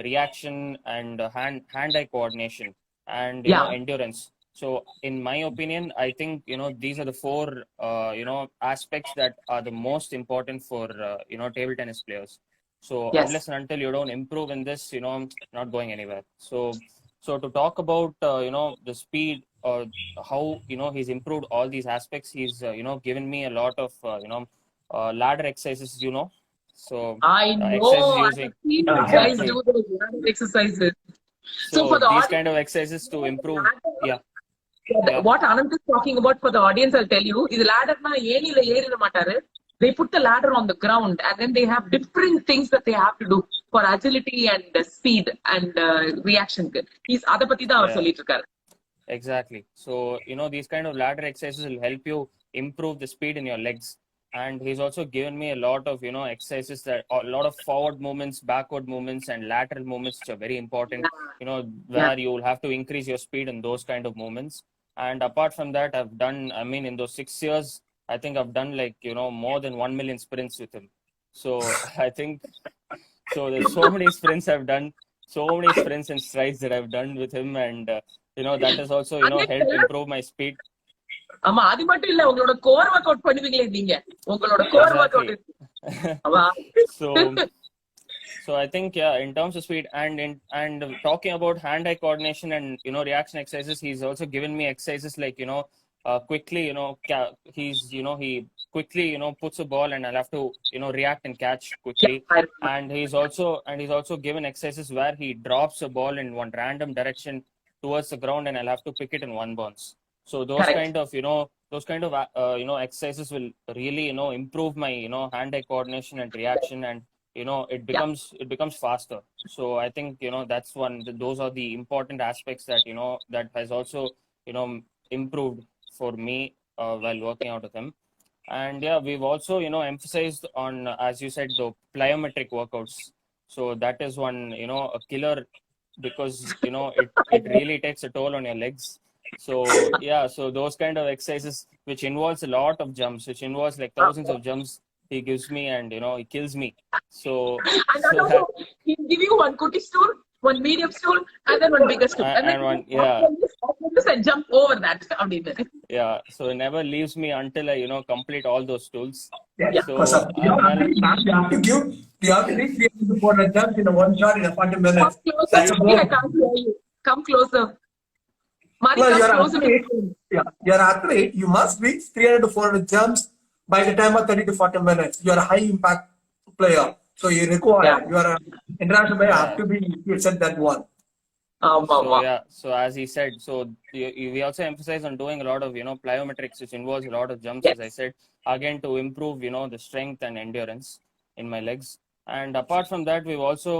reaction and hand-eye coordination and endurance. So in my opinion, I think these are the 4 aspects that are the most important for table tennis players. So Yes. unless and until you don't improve in this, not going anywhere. So to talk about the speed or how he's improved all these aspects, he's given me a lot of ladder exercises, so I exercises know. I using have seen you guys exactly. do those ladder exercises. So So for the these kind audience, of exercises to improve. Yeah. Yeah. what Anand is talking about for the audience, I'll tell you, is ladder na ஏணில ஏறிட மாட்டாரு. They put the ladder on the ground and then they have different things that they have to do for agility and speed and reaction. He's அத பத்தி தான் அவர் Yeah. சொல்லிட்டு இருக்காரு. Exactly. So, these kind of ladder exercises will help you improve the speed in your legs. And he's also given me a lot of, exercises a lot of forward movements, backward movements, and lateral movements, which are very important, where you will have to increase your speed in those kind of movements. And apart from that, I've done, in those 6 years, I think I've done more than 1 million sprints with him. So I think, so there's so many sprints I've done, so many sprints and strides that I've done with him. And, that has also, helped improve my speed. ஆமா, அது மட்டும் இல்ல, உங்களோட core work out பண்ணுவீங்களே நீங்க, உங்களோட core work out. So I think, yeah, in terms of speed and talking about hand-eye coordination and reaction exercises, he's also given me exercises like quickly he quickly puts a ball and I'll have to react and catch quickly. And he's also given exercises where he drops a ball in one random direction towards the ground and I'll have to pick it in one bounce. So those kind of exercises will really improve my hand-eye coordination and reaction, and it becomes faster. So I think that's those are the important aspects that that has also improved for me while working out with him. And yeah, we've also emphasized on, as you said, the plyometric workouts. So that is one a killer, because it really takes a toll on your legs. So yeah, so those kind of exercises which involves a lot of jumps, which involves like thousands of jumps, he gives me, and he kills me. So he'll give you one cookie stool, one medium stool, and then one bigger stool, and one, yeah, and jump over that. Yeah, so it never leaves me until I complete all those stools. Yeah. So you have to give 300 to 400 jumps in a one shot in a 40 minutes. That's a I can't hear you. Come closer. Mari, well, come closer. You're an athlete. You must reach 300 to 400 jumps by the time of 30 to 40 minutes. You're a high impact player. So you require, you are an international player, have to be, you said that one. So as he said, so we also emphasize on doing a lot of, plyometrics, which involves a lot of jumps, as I said, again, to improve, the strength and endurance in my legs. And apart from that, we've also,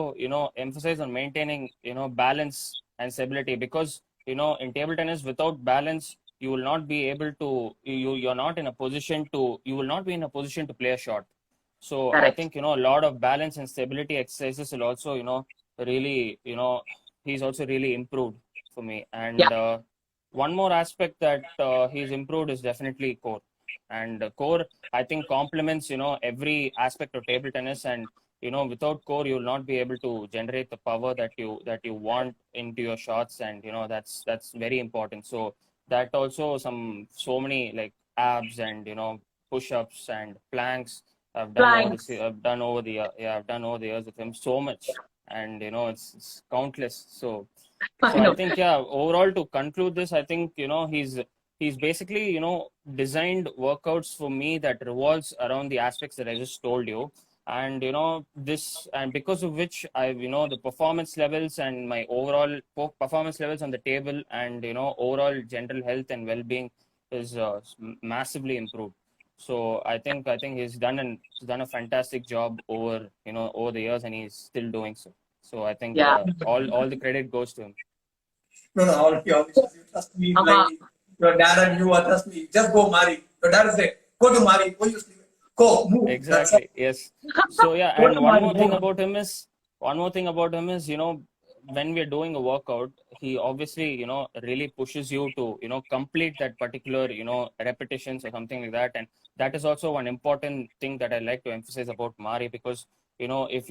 emphasized on maintaining, balance and stability, because, in table tennis, without balance, you will not be able to, you're not in a position to, you will not be in a position to play a shot. So I think, a lot of balance and stability exercises will also, really, he's also really improved for me. And one more aspect that he's improved is definitely core. And core, I think, complements, every aspect of table tennis. And, without core, you will not be able to generate the power that you want into your shots. And, that's very important. So that also so many like abs and, push-ups and planks I've done over the years with him so much. And it's countless. So I think, overall, to conclude this, I think he's basically designed workouts for me that revolves around the aspects that I just told you. And this, and because of which I've the performance levels and my overall performance levels on the table, and overall general health and well-being is massivly improved. So I think he's done a fantastic job over the years, and he's still doing so. So I think all the credit goes to him. No, all of you trust me. Like your dad and you trust me. Just go, Mari. Your dad will say, go to Mari. Go, you sleep. Go, move. Exactly. Yes. So yeah, and one more thing about him is, when we're doing a workout, he obviously, really pushes you to, complete that particular, repetitions or something like that. And that is also one important thing that I like to emphasize about Mari, because, if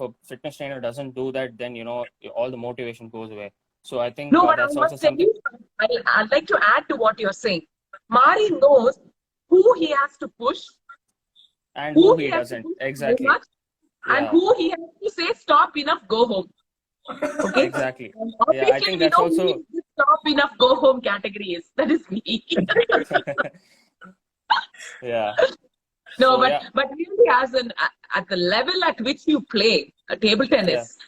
a fitness trainer doesn't do that, then, all the motivation goes away. So I think that's also something. I'd like to add to what you're saying. Mari knows who he has to push and who he doesn't. Exactly. and who he has to say stop enough, go home. Okay. Exactly. And Yeah, I obviously think we that's know also. who this stop enough, go home category is. That is me. Yeah. No, So, but yeah. but really, at the level at which you play table tennis,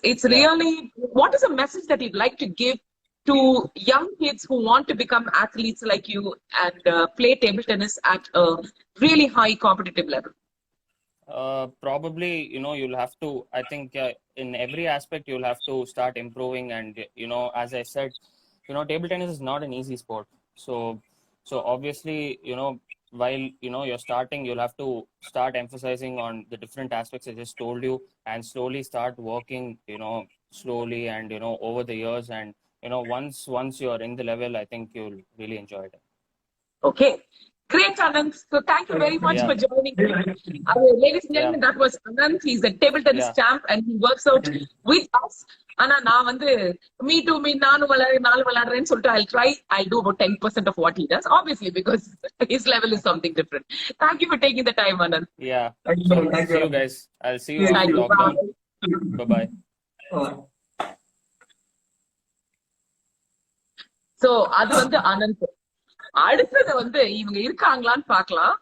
it's Yeah. really, what is a message that you'd like to give to young kids who want to become athletes like you and play table tennis at a really high competitive level? Probably, you'll have to, I think, in every aspect, you'll have to start improving. And, as I said, table tennis is not an easy sport. So obviously, while, you're starting, you'll have to start emphasizing on the different aspects I just told you, and slowly start working, slowly and, over the years. And, once you're in the level, I think you'll really enjoy it. Okay. Great, Anand. So thank you very much Yeah. for joining me. Ladies and gentlemen, that was Anand. He's a table tennis Yeah. champ and he works out with us. ஆனா நான் வந்து me too me நானும் விளையாடுறேன்னு சொல்லிட்டு I'll do about 10% of what he does, obviously, because his level is something different. Thank you for taking the time, Anand. Yeah. Thank you, So, madam. Thank see you you. guys. I'll see you Thank after you. lockdown. Bye. Bye-bye. So அது வந்து அனந்த். அடுத்தது வந்து இவங்க இருக்காங்களான்னு பார்க்கலாம்.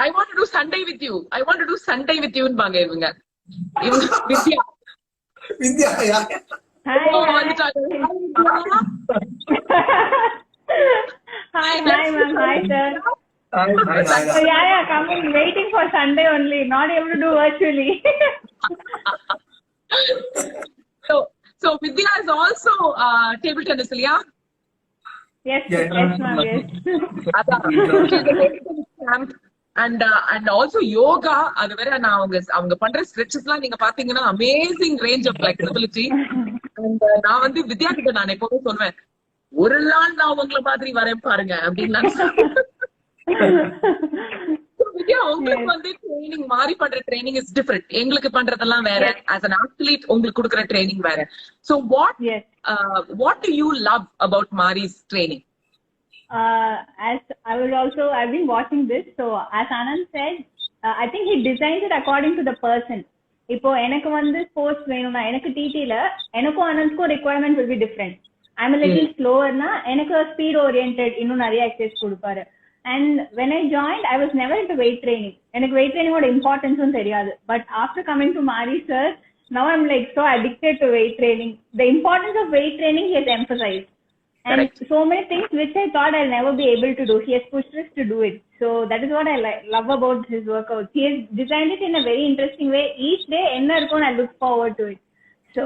I want to do Sunday with you. I want to do Sunday with you ன்பாங்க இவங்க. வித்யா. Vidya, yeah. Hi. வந்துட்டாங்க. Hi, ma'am. Hi, sir. Hi, So, yeah, coming, waiting for Sunday only. Not able to do virtually. So Vidya is also table tennis, இல்லையா? Yes, Yeah, ma'am. Yes. அதான். She's a table tennis champ. And also yoga. அது வேற, நான் அவங்க பண்ற stretches எல்லாம் நீங்க பாத்தீங்கன்னா amazing range of flexibility. And நான் வந்து வித்யா கிட்ட நான் எப்பவுமே சொல்வேன், ஒரு நாள் நான் உங்களை மாதிரி வரேன் பாருங்க அப்படின்னு நான் வித்யா, உங்களுக்கு வந்து ட்ரைனிங் மாதிரி பண்ற ட்ரைனிங் இஸ் டிஃபரெண்ட். எங்களுக்கு பண்றதெல்லாம் வேற. ஆஸ் அன் அத்லீட் உங்களுக்கு கொடுக்குற ட்ரைனிங் வேற. So what do you love about Mari's training? As I've been watching this. So as Anand said, I think he designed it according to the person. இப்போ எனக்கு வந்து sports வேணும்னா எனக்கு டிடில எனக்கும் அனந்த்க்கும் requirement will be different. I'm a little slower na எனக்கு speed oriented இன்னும் நிறைய எக்ஸசைஸ் கொடுப்பாரு. And when I joined, I was never into weight training. எனக்கு weight training ஓட இம்பார்ட்டன்ஸும் தெரியாது. But after coming to Mari sir, now I'm like so addicted to weight training. The importance of weight training he has emphasized. And so many things which I thought I'll never be able to do, he has pushed us to do it. So that is what I love about his workouts. He has designed it in a very interesting way. Each day, I look forward to it. So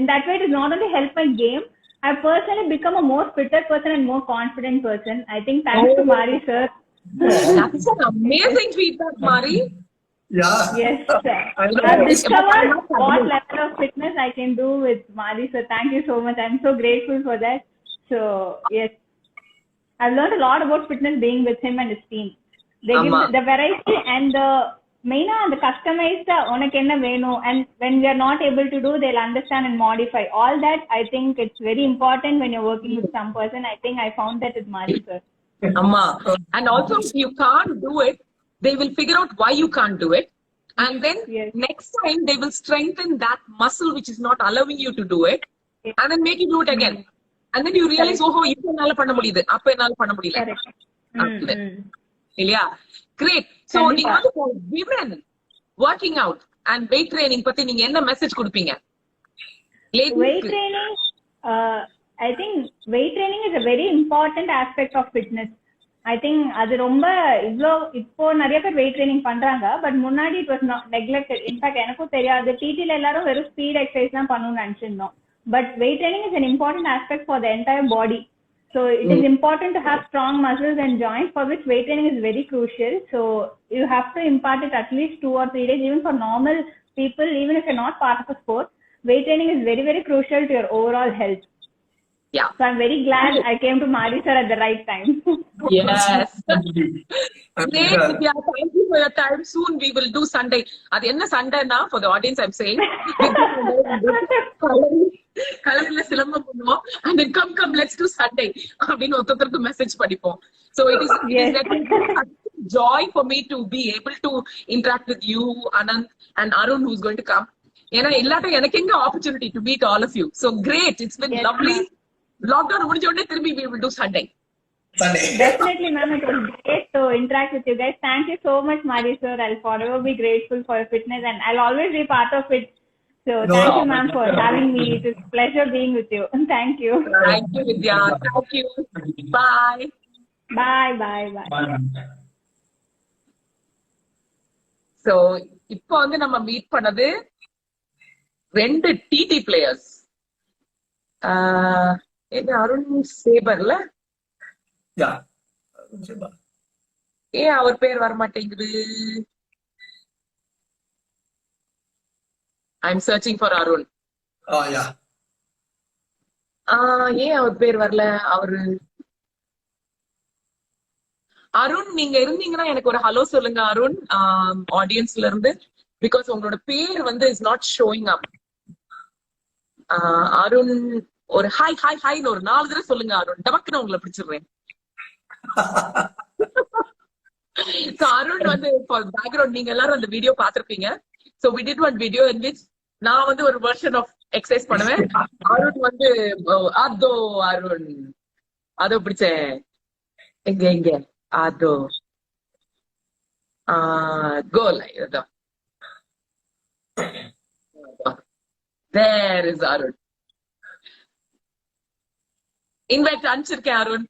in that way, it has not only helped my game, I've personally become a more fitter person and more confident person. I think thanks to Mari sir. That's an amazing feedback, Mari. Yeah. Yes, sir. I've discovered what level of fitness I can do with Mari sir. Thank you so much. I'm so grateful for that. So yes, I've learned a lot about fitness being with him and his team. They give the variety and the main the customized உனக்கு என்ன வேணும், and when we are not able to do, they'll understand and modify all that. I think it's very important when you're working with some person. I think I found that with Mari sir. Amma. And also if you can't do it, they will figure out why you can't do it, and then next time they will strengthen that muscle which is not allowing you to do it, and then make you do it again. And then you realize, oh, இப்ப என்னால பண்ண முடியுது, அப்ப என்னால பண்ண முடியல. இல்லையா? Great. So நீங்க வந்து for women working out and weight training பத்தி நீங்க என்ன மெசேஜ் கொடுப்பீங்க? Weight training, I think weight training is a very important aspect of fitness. I think அது ரொம்ப இப்போ நிறைய பேர் weight training பண்றாங்க, பட் முன்னாடி it was not neglected. In fact எனக்கும் தெரியாது, டிடில எல்லாரும் வெறும் ஸ்பீட் எக்ஸசைஸ் தான் பண்ணணும்னு நினைச்சிருந்தோம். But weight training is an important aspect for the entire body. So it is important to have strong muscles and joints, for which weight training is very crucial. So you have to impart it at least 2 or 3 days, even for normal people, even if you're not part of a sport. Weight training is very, very crucial to your overall health. Yeah. So I'm very glad I came to Mari sir at the right time. Yes. Great, Vidya. Thank you for your time. Soon we will do Sunday. அது என்ன சண்டைனா, for the audience I'm saying, கலர்ல சிலம்பம் பண்ணுவோம், and then come let's do Sunday அப்படின்னு ஒருத்தருக்கு message படிப்போம். So it is joy for me to be able to interact with you, Anand, and Arun, who's going to come. ஏன்னா எல்லாத்தையும் எனக்கு எங்க opportunity to meet all of you. So great. It's been Yes, lovely. ma'am. Lockdown முடிஞ்ச உடனே திரும்பி we will do Sunday. Definitely, ma'am. It was great to interact with you guys. Thank you so much, Mari sir. I'll forever be grateful for your fitness, and I'll always be part of it. So thank you, ma'am, for having me. It is a pleasure being with you. Thank you. Thank you, Vidya. Thank you. Bye. Bye, bye, bye. So இப்போ வந்து நம்ம meet பண்ணது 2 DD players. இது அருண் சேபர்ல. யா ஏன் அவர் பேர் வர மாட்டேங்குது? I am searching for Arun. Yeah ஏன் அவர் பேர் வரல? அவரு அருண், நீங்க இருந்தீங்கன்னா எனக்கு ஒரு ஹலோ சொல்லுங்க அருண், ஆடியன்ஸ்ல இருந்து. பிகாஸ் உங்களோட பேர் வந்து இஸ் நாட் ஷோயிங் அப். அருண் ஒரு ஹாய் ஹாய் ஹாய்னு ஒரு 4 தடவை சொல்லுங்க அருண். டபக்குன்னு உங்களை பிடிச்சிடுறேன். அருண் வந்து பேக்ரவுண்ட் நீங்க எல்லாரும் அந்த video பாத்திருப்பீங்க. So we did one video in which நான் வந்து ஒரு வெர்ஷன் ஆஃப் எக்ஸசைஸ் பண்ணுவேன். அருண் வந்து அதோ அருண் அதோ பிடிச்சேன். எங்க அதோ கோல் இதோ. There is Arun. Invite அனுப்பிச்சிருக்கேன் Arun.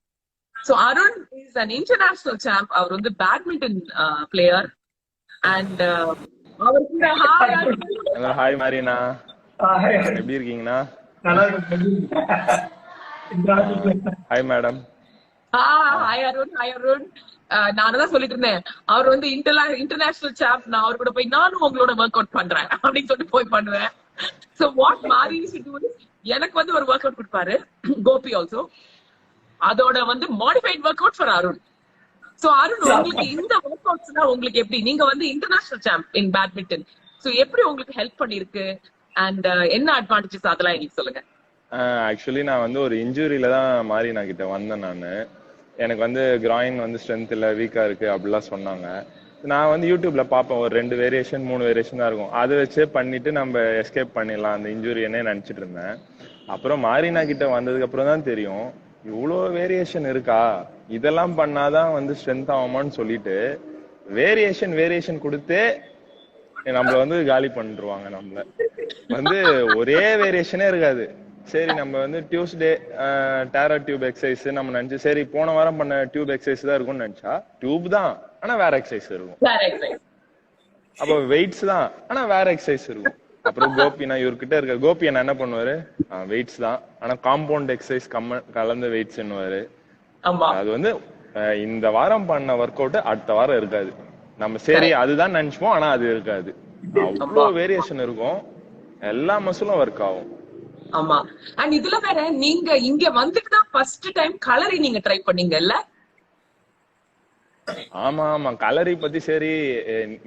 So Arun is an international champ. அவர் வந்து பேட்மிண்டன் பிளேயர். அண்ட் அவர் கூட ஹாய் மாரினா, எப்படி இருக்கீங்கண்ணா? Hi madam. Hi Arun. Hi Arun. நானதான் சொல்லிட்டு இருந்தேன், அவர் வந்து இன்டர்நேஷனல் சாம்ப். நான் அவர் கூட போய் நானும் உங்களோட ஒர்க் அவுட் பண்றேன் அப்படின்னு சொல்லிட்டு போய் பண்ணுவேன். So what Mari used to do is, எனக்கு வந்து ஒரு ஒர்க் அவுட் கொடுப்பாரு, கோபி ஆல்சோ. அதோட வந்து modified work out for Arun. So Arun, உங்களுக்கு இந்த ஒர்க் அவுட்ஸ்னா உங்களுக்கு எப்படி? நீங்க வந்து இன்டர்நேஷனல் சாம்ப் இன் பேட்மிண்டன். சோ எப்படி உங்களுக்கு ஹெல்ப் பண்ணிருக்கு அண்ட் என்ன அட்வான்டேஜஸ் அதெல்லாம் எனக்கு சொல்லுங்க. ஆக்சுவலி நான் வந்து ஒரு இன்ஜுரியில தான் மாறி நான் கிட்ட வந்தேன். நான் எனக்கு வந்து கிராயின் வந்து ஸ்ட்ரென்த் இல்லை, வீக்கா இருக்கு அப்படிலாம் சொன்னாங்க. நான் வந்து யூடியூப்ல பார்ப்பேன், ஒரு 2 வேரியேஷன் 3 வேரியேஷன் தான் இருக்கும். அதை வச்சே பண்ணிட்டு நம்ம எஸ்கேப் பண்ணிடலாம் அந்த இன்ஜுரியனே நினைச்சிட்டு இருந்தேன். அப்புறம் மாரினா கிட்ட வந்ததுக்கு அப்புறம் தான் தெரியும், இவ்வளோ வேரியேஷன் இருக்கா, இதெல்லாம் பண்ணாதான் வந்து ஸ்ட்ரென்த் ஆகுமான்னு சொல்லிட்டு வேரியேஷன் கொடுத்தே நம்மள வந்து காலி பண்ணிருவாங்க. நம்மள வந்து ஒரே வேரியேஷனே இருக்காது. சரி, நம்ம வந்து டியூஸ்டே டேரா டியூப் எக்ஸசைஸ் நம்ம நினைச்சு, சரி போன வாரம் பண்ண டியூப் எக்ஸசைஸ் தான் இருக்கும்னு நினைச்சா டியூப் தான், ஆனா வேற எக்ஸசைஸ் இருக்கும். அப்ப வெயிட்ஸ் தான், ஆனா வேற எக்ஸசைஸ் இருக்கும். அப்புறம் கோபி, நான் இவர்கிட்ட இருக்க கோபி என்ன பண்ணுவாரு, வெயிட்ஸ் தான் ஆனா காம்பவுண்ட் எக்ஸசைஸ் கலந்த வெயிட்ஸ் என்னவாரு. அது வந்து இந்த வாரம் பண்ண ஒர்க் அவுட் அடுத்த வாரம் இருக்காது. நம்ம சரி அதுதான் நினைச்சுப்போம், ஆனா அது இருக்காது. அவ்வளவு வேரியேஷன் இருக்கும், எல்லா மசிலும் ஒர்க் ஆகும். ஆமா. அண்ட் இதுல வேற நீங்க இங்க வந்துட்டு தான் ஃபர்ஸ்ட் டைம் கலரி நீங்க ட்ரை பண்ணீங்கல்ல? ஆமா ஆமா, கலரி பத்தி சரி,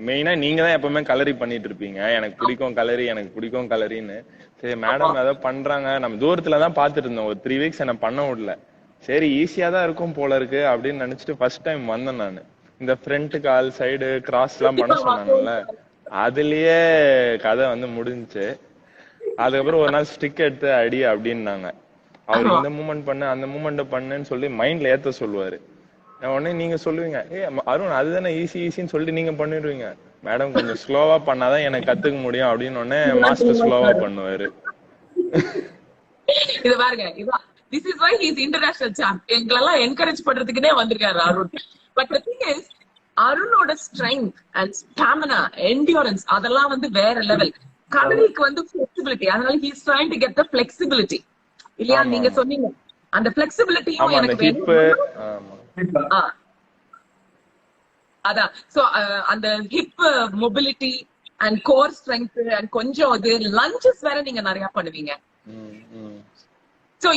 மெயினா நீங்க தான் எப்பவுமே கலரி பண்ணிட்டு இருப்பீங்க. எனக்கு பிடிக்கும் கலரின்னு. சரி மேடம் ஏதோ பண்றாங்க, நம்ம தூரத்துல தான் பாத்துட்டு இருந்தோம். ஒரு 3 வீக்ஸ் என்ன பண்ண விடல. சரி ஈஸியா தான் இருக்கும் போல இருக்கு அப்படின்னு நினைச்சிட்டு ஃபர்ஸ்ட் டைம் வந்தேன் நானு. இந்த ஃப்ரண்ட் கால் சைடு கிராஸ் எல்லாம் பண்ண சொன்னாங்கல்ல, அதுலயே கதை வந்து முடிஞ்சுச்சு. அதுக்கப்புறம் ஒரு நாள் ஸ்டிக் எடுத்து அடி அப்படின்னாங்க. அவர் இந்த மூமெண்ட் பண்ணு அந்த மூமெண்ட் பண்ணுன்னு சொல்லி மைண்ட்ல ஏத்த சொல்லுவாரு. உடனே நீங்க சொல்லுவீங்க, அருண் அதுதானே ஈஸின்னு சொல்லிட்டு நீங்க பண்ணிடுவீங்க. மேடம் கொஞ்சம் ஸ்லோவா பண்ணாதான் எனக்கு கத்துக்க முடியும் அப்படின்னு உடனே மாஸ்டர் ஸ்லோவா பண்ணுவாரு. இது பாருங்க, this is why he is international champ. எங்களெல்லாம் என்கரேஜ் பண்றதுக்குனே வந்திருக்காரு Arun. But the thing is, அருணோட strength and stamina, endurance அதெல்லாம் வந்து வேற லெவல். கலரிக்கு வந்து flexibility, அதனால he is trying to get the flexibility. இல்லையா? நீங்க சொன்னீங்க அந்த flexibilityயும் எனக்கு வேணும். அதான். சோ அந்த hip mobility and core strength and கொஞ்சம் இது லஞ்சஸ் வேற நீங்க நிறைய பண்ணுவீங்க. சோ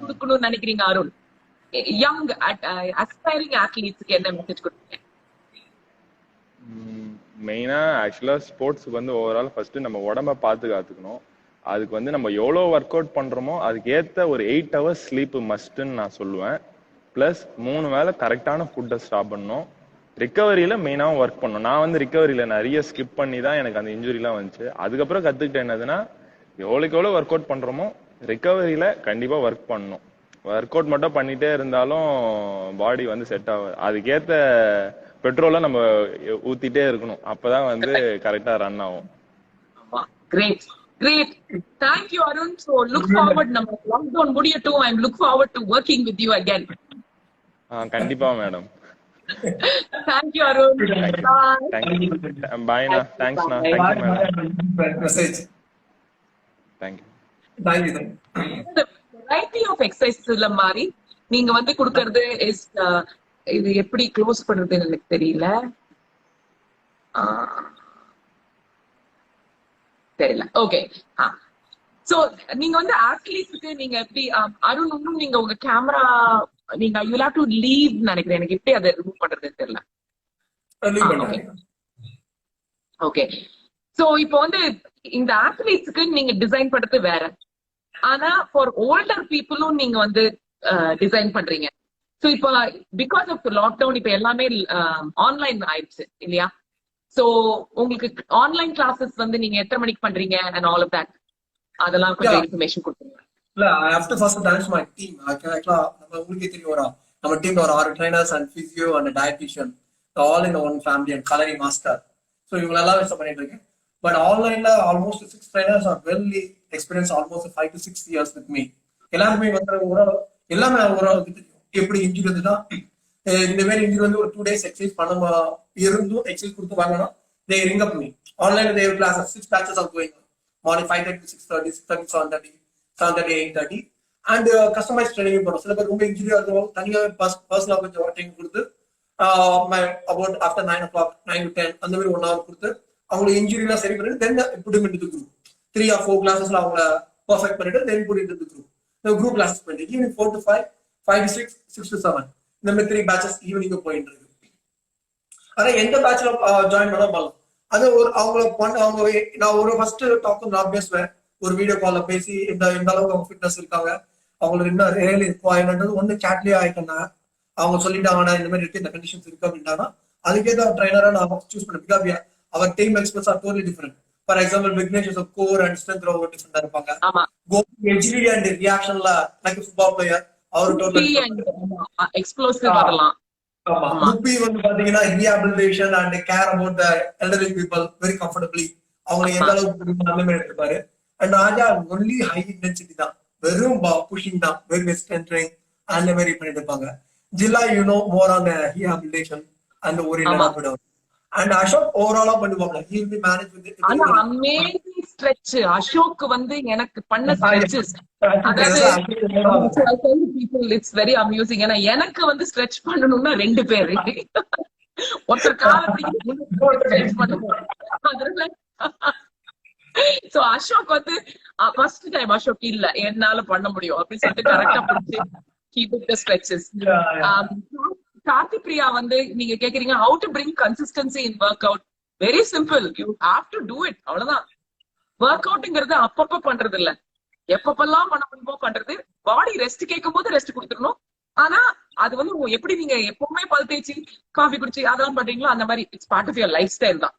கொடுக்கணும்னு நினைக்கிறீங்க அருண்? யங் அஸ்பைரிங் அத்லீட்ஸ்க்கு என்ன மெசேஜ் கொடுப்பீங்க? மெயினா ஆக்சுவலா ஸ்போர்ட்ஸ்க்கு வந்து ஓவரால் ஃபர்ஸ்ட் நம்ம உடம்ப பாத்துக்கணும். அதுக்கு வந்து நம்ம எவ்வளவு ஒர்க் அவுட் பண்றோமோ அதுக்கு ஏத்த ஒரு 8 hours ஸ்லீப் மஸ்ட்ன்னு நான் சொல்லுவேன். பிளஸ் 3 வேளை கரெக்டான ஃபுட்டை ஸ்டாப் பண்ணணும். ரிகவரியில மெயினாகவும் ஒர்க் பண்ணணும். நான் வந்து ரிகவரியில நிறைய ஸ்கிப் பண்ணி தான் எனக்கு அந்த இன்ஜுரிலாம் வந்துச்சு. அதுக்கப்புறம் கத்துக்கிட்டேன் என்னதுன்னா, எவ்வளோக்கு எவ்வளோ ஒர்க் அவுட் பண்றோமோ ரிகவரியில கண்டிப்பா ஒர்க் பண்ணணும். ஒர்க் அவுட் மட்டும் பண்ணிட்டே இருந்தாலும் பாடி வந்து செட் ஆகாது. அதுக்கேத்த பெட்ரோலை நம்ம ஊத்திட்டே இருக்கணும். அப்பதான் வந்து கரெக்டா ரன் ஆகும். Great. Great. Thank you, Arun. So look forward. நம்ம lockdown முடியட்டும். I look forward to working with you again. கண்டிப்பா madam. Thank you, Arun. Bye. Thank you. Bye na. Thanks na. Thank you madam. Message. Thank you. Thank you. The variety of exercises ல மாதிரி நீங்க வந்து கொடுக்கிறது is இது எப்படி close பண்றதுன்னு எனக்கு தெரியல. தெரியல. ஓகே. சோ நீங்க வந்து அத்லீட்ஸ்க்கு நீங்க எப்படி அருண் இன்னும் நீங்க உங்க கேமரா நீங்க யூ ஹேவ் டு லீவ் நினைக்கிறேன். எனக்கு எப்படி அதை ரிமூவ் பண்றதுன்னு தெரியல. ஓகே. சோ இப்போ வந்து இந்த அத்லீட்ஸ்க்கு நீங்க டிசைன் பண்றது வேற, ஆனா ஃபார் ஓல்டர் பீப்புளும் நீங்க வந்து டிசைன் பண்றீங்க. சோ இப்போ பிகாஸ் ஆஃப் லாக்டவுன் இப்ப எல்லாமே ஆன்லைன் ஆயிடுச்சு இல்லையா? சோ உங்களுக்கு ஆன்லைன் கிளாஸஸ் வந்து நீங்க எத்தனை மணிக்கு பண்றீங்க அண்ட் ஆல் ஆஃப் தட் அதெல்லாம் கொஞ்சம் இன்ஃபர்மேஷன் கொடுத்துருங்க. இல்ல I have to first thanks my team. Actually நம்ம உங்களுக்கே தெரியும், நம்ம டீம்ல ஒரு 6 trainers and physio and dietitian all in one family and kalari master. So இவங்க எல்லாம் வச்சு பண்ணிட்டு இருக்கேன். பட் ஆன்லைன்ல almost 6 trainers are well experience, almost 5 to 6 years with me. எல்லாருமே வந்து எல்லாமே எப்படி இன்ஜுரி வந்துட்டா இந்த மாதிரி இன்ஜுரி வந்து ஒரு 2 days எக்ஸசைஸ் பண்ண இருந்தும் எக்ஸசைஸ் கொடுத்து வாங்கணும். They ring up me online. They have classes, 6 batches are going on morning 5:30 to 6:30, 6:30 7:30, 7:30 8:30 and customized training பண்ணுவோம். சில பேர் ரொம்ப இன்ஜுரி ஆகும், தனியா பர்சனலா கொஞ்சம் டைம் கொடுத்து about after 9 o'clock 9 to 10 அந்த மாதிரி 1 hour கொடுத்து அவங்களுக்கு இன்ஜுரி எல்லாம் சரி பண்ணிட்டு then put them into the group. 3 or 4 classes அவங்கள பெர்ஃபெக்ட் பண்ணிட்டு then put into the group. The group classes பண்ணிட்டு evening 4 to 5, 5 to 6, 6 to 7 இந்த மாதிரி 3 batches ஈவினிங் போயிட்டு இருக்கு. ஆனா எந்த பேட்ச்ல ஜாயின் பண்ண பண்ணலாம். அது ஒரு அவங்க நான் ஒரு ஃபர்ஸ்ட் டாக் நான் பேசுவேன், ஒரு வீடியோ கால்ல பேசி எந்த அளவுக்கு அவங்க ஃபிட்னஸ் இருக்காங்க, அவங்களுக்கு என்ன ரியல் இருக்கும் ஒண்ணு சாட்லயே ஆயிட்டேன்னா அவங்க சொல்லிட்டாங்கன்னா இந்த மாதிரி இருக்கு, இந்த கண்டிஷன்ஸ் இருக்கு அப்படின்னா அதுக்கேற்ற ட்ரைனரா நான் சூஸ் பண்ணேன். பிகாஸ் அவர் team experts are totally different. For example Vignesh is core and strength ரொம்ப டிஃபரெண்டா இருப்பாங்க. எஜிலிட்டி அண்ட் ரியாக்ஷன்ல லைக் ஃபுட்பால் பிளேயர் அவர் டோட்டலி எக்ஸ்ப்ளோசிவ் வரலாம். முப்பி வந்து பாத்தீங்கன்னா rehabilitation and care about the elderly people very comfortably அவங்க எந்த அளவுக்கு அந்த மாதிரி எடுத்துப்பாரு. And Raja only high intensity தான், வெறும் புஷிங் தான், வெரி வெஸ்டர்ன் அந்த மாதிரி பண்ணிட்டு இருப்பாங்க. ஜில்லா மோர் ஆன் ரீஹாபிலிட்டேஷன் அந்த ஒரு அண்ட் அசோக் ஓவராலா பண்ணுவாங்க. he will be managed with it. ஆனா அமேசிங் ஸ்ட்ரெட்ச் அசோக் வந்து எனக்கு பண்ண ஸ்ட்ரெச்சஸ் இட்ஸ் வெரி அம்யூசிங். ஏன்னா எனக்கு வந்து ஸ்ட்ரெச் பண்ணணும்னா 2 பேர் ஒருத்தர் கால பண்ணுவாங்க. சோ அசோக் வந்து ஃபர்ஸ்ட் டைம் அசோக் இல்ல என்னால பண்ண முடியும் அப்படின்னு சொல்லிட்டு கரெக்டா பிடிச்சி keep it the stretches. Karthi Priya வந்து நீங்க கேக்குறீங்க how to bring consistency in workout. very simple, you have to do it. அவ்வளவுதான். ஒர்க் அவுட்ங்கிறது அப்பப்ப பண்றது இல்ல, எப்பப்பெல்லாம் பண்ண முடியுமோ பண்றது. பாடி ரெஸ்ட் கேட்கும் போது ரெஸ்ட் கொடுத்துடணும். ஆனா அது வந்து எப்படி நீங்க எப்பவுமே பல் தேய்ச்சி காஃபி குடிச்சு அதெல்லாம் பண்றீங்களோ அந்த மாதிரி it's part of your lifestyle தான்.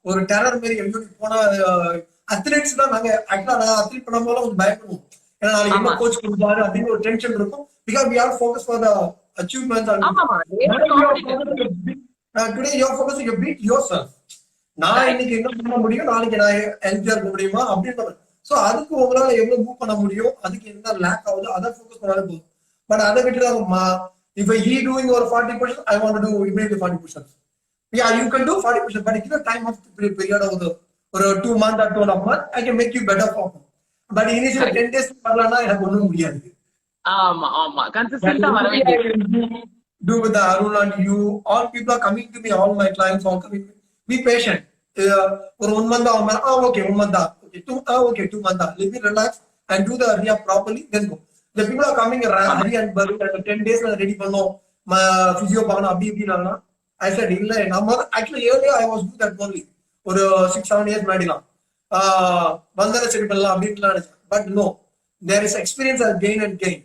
ஒரு டெரர் மாதிரி எங்கேயும் போனா அத்லெட்ஸ் தான் நாங்க ஆக்சுவலா அத்லீட் பண்ண போல கொஞ்சம் பயப்படுவோம். ஏன்னா நாளைக்கு என்ன கோச் கொடுப்பாரு அப்படின்னு ஒரு டென்ஷன் இருக்கும். Because we are focused for the achievements and today you are focusing a bit yourself. நான் இன்னைக்கு என்ன பண்ண முடியும், நாளைக்கு நான் ஹெல்த்தியா இருக்க முடியுமா அப்படின்னு. சோ அதுக்கு உங்களால எவ்வளவு மூவ் பண்ண முடியும், அதுக்கு என்ன லேக் ஆகுது அதை ஃபோக்கஸ் பண்ணாலே போதும். பட் அதை விட்டு if he doing ஒரு 40%, I want to do immediately 40%. Yeah, you can do 40%, but give a time of period of the ஒரு 2 months or 2.5 months, I can make you better perform. But initially 10 days பண்ணலனா எனக்கு ஒண்ணும் முடியாது. ஆமா ஆமா கன்சிஸ்டன்ட்டா வர வேண்டியது. Do with the Arun and you, all people are coming to me, all my clients are coming. Be patient. ஒரு 1 month okay 1 month okay 2 months let me relax and do the rehab properly, then go. The people are coming hurry and burry 10 days ready பண்ணோம் physio பார்க்கணும் அப்படி இப்படினா I said இல்ல நம்ம actually earlier I was do that only ஒரு 6-7 years முன்னாடிலாம் வந்தர சரி பண்ணலாம் அப்படின்லாம் நினைச்சேன். But no, there is experience as gain and gain.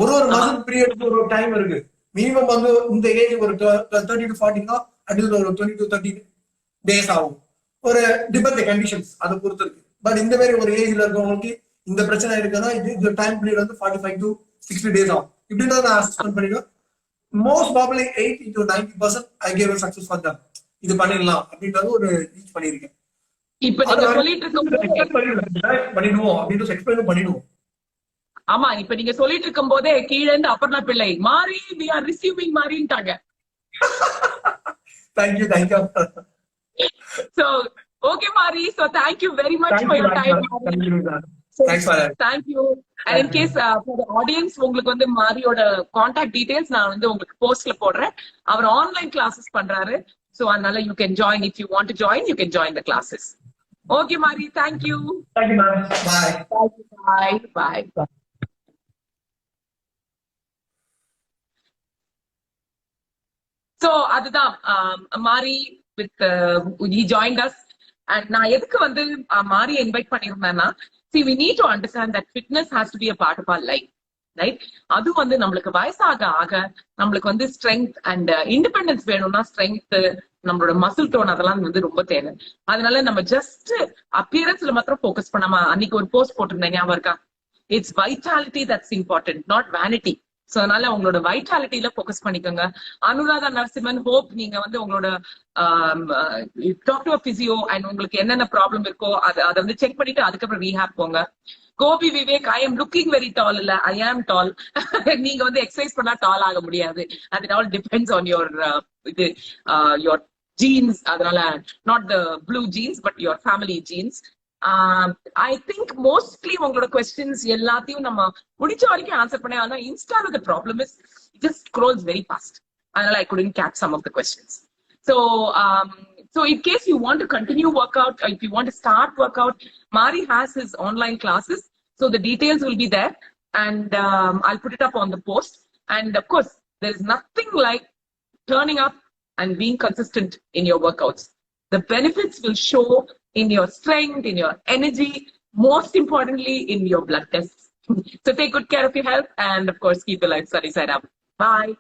ஒரு மசில் பீரியட் ஒரு டைம் இருக்கு. மினிமம் வந்து இந்த ஏஜ் ஒரு 30 to 40 அடுத்து ஒரு 20 to 30 டேஸ் ஆகும். ஒரு டிபெண்ட் கண்டிஷன்ஸ் அதை பொறுத்து இருக்கு. பட் இந்த மாதிரி ஒரு ஏஜ்ல இருக்கவங்களுக்கு இந்த பிரச்சனை இருக்குன்னா இது டைம் பீரியட் வந்து 45 to 60 டேஸ் ஆகும். இப்படின்னா நான் அசஸ்மெண்ட் பண்ணிடுவேன். Most probably 80 to 90% I gave a success for them. இது பண்ணிடலாம் அப்படின்றது ஒரு ரீச் பண்ணிருக்கேன். இப்ப நீங்க சொல்லிட்டு பண்ணிடுவோம் அப்படின்னு எக்ஸ்பிளைன் பண்ணிடுவோம். ஆமா, இப்ப நீங்க சொல்லிட்டு இருக்கும் போதே கீழே இருந்து அப்பர்ணா பிள்ளை மாறி we are receiving மாறிட்டாங்க. Thank you. So okay Mari, so thank you very much for your time. Thanks for that. Thank you. And in case for the audience, உங்களுக்கு வந்து மாரியோட கான்டாக்ட் டீடைல்ஸ் நான் வந்து உங்களுக்கு போஸ்ட்ல போடுறேன். அவர் ஆன்லைன் கிளாसेस பண்றாரு. So அதனால you can join, if you want to join, you can join the classes. Okay Mari, thank you. Thank you ma'am. Bye. Bye. So அதுதான் மாரி with he joined us. And நான் எதுக்கு வந்து மாரியை invite பண்ணிருந்தேன்னா, see we need to understand that fitness has to be a part of our life, right? அது வந்து நம்மளுக்கு வயசாக ஆக நம்மளுக்கு வந்து ஸ்ட்ரென்த் அண்ட் இண்டிபெண்டன்ஸ் வேணும்னா ஸ்ட்ரென்த், நம்மளோட மசில் டோன் அதெல்லாம் வந்து ரொம்ப தேவை. அதனால நம்ம ஜஸ்ட் அப்பியரன்ஸ்ல மாத்திரம் போக்கஸ் பண்ணாம, அன்னைக்கு ஒரு போஸ்ட் போட்டிருந்தேன் ஞாபகம் இருக்கா? It's vitality that's important, not vanity. So அதனால உங்களோட வைட்டாலிட்டியில போக்கஸ் பண்ணிக்கோங்க. அனுராதா நரசிம்மன், ஹோப் நீங்க வந்து உங்களோட டாக் டு பிசியோ அண்ட் உங்களுக்கு என்னென்ன ப்ராப்ளம் இருக்கோ அதை வந்து செக் பண்ணிட்டு அதுக்கப்புறம் ரீஹாப் போங்க. Gopi Vivek, I am looking very tall. இல்ல, ஐ ஆம் டால். நீங்க வந்து எக்ஸசைஸ் பண்ணா டால் ஆக முடியாது. அது all depends on your your genes. அதனால not the blue jeans but your family genes. I think mostly உங்களோட questions எல்லாத்தையும் நம்ம முடிச்ச வரைக்கும் ஆன்சர் பண்ணேன். ஆனா இன்ஸ்டால the problem is it just scrolls very fast. அதனால I couldn't catch some of the questions. So in case you want to continue workout, or if you want to start workout, Mari has his online classes. So the details will be there, and I'll put it up on the post. And of course, there is nothing like turning up and being consistent in your workouts. The benefits will show in your strength, in your energy, most importantly in your blood tests. So take good care of your health, and of course keep your life sunny side up. Bye.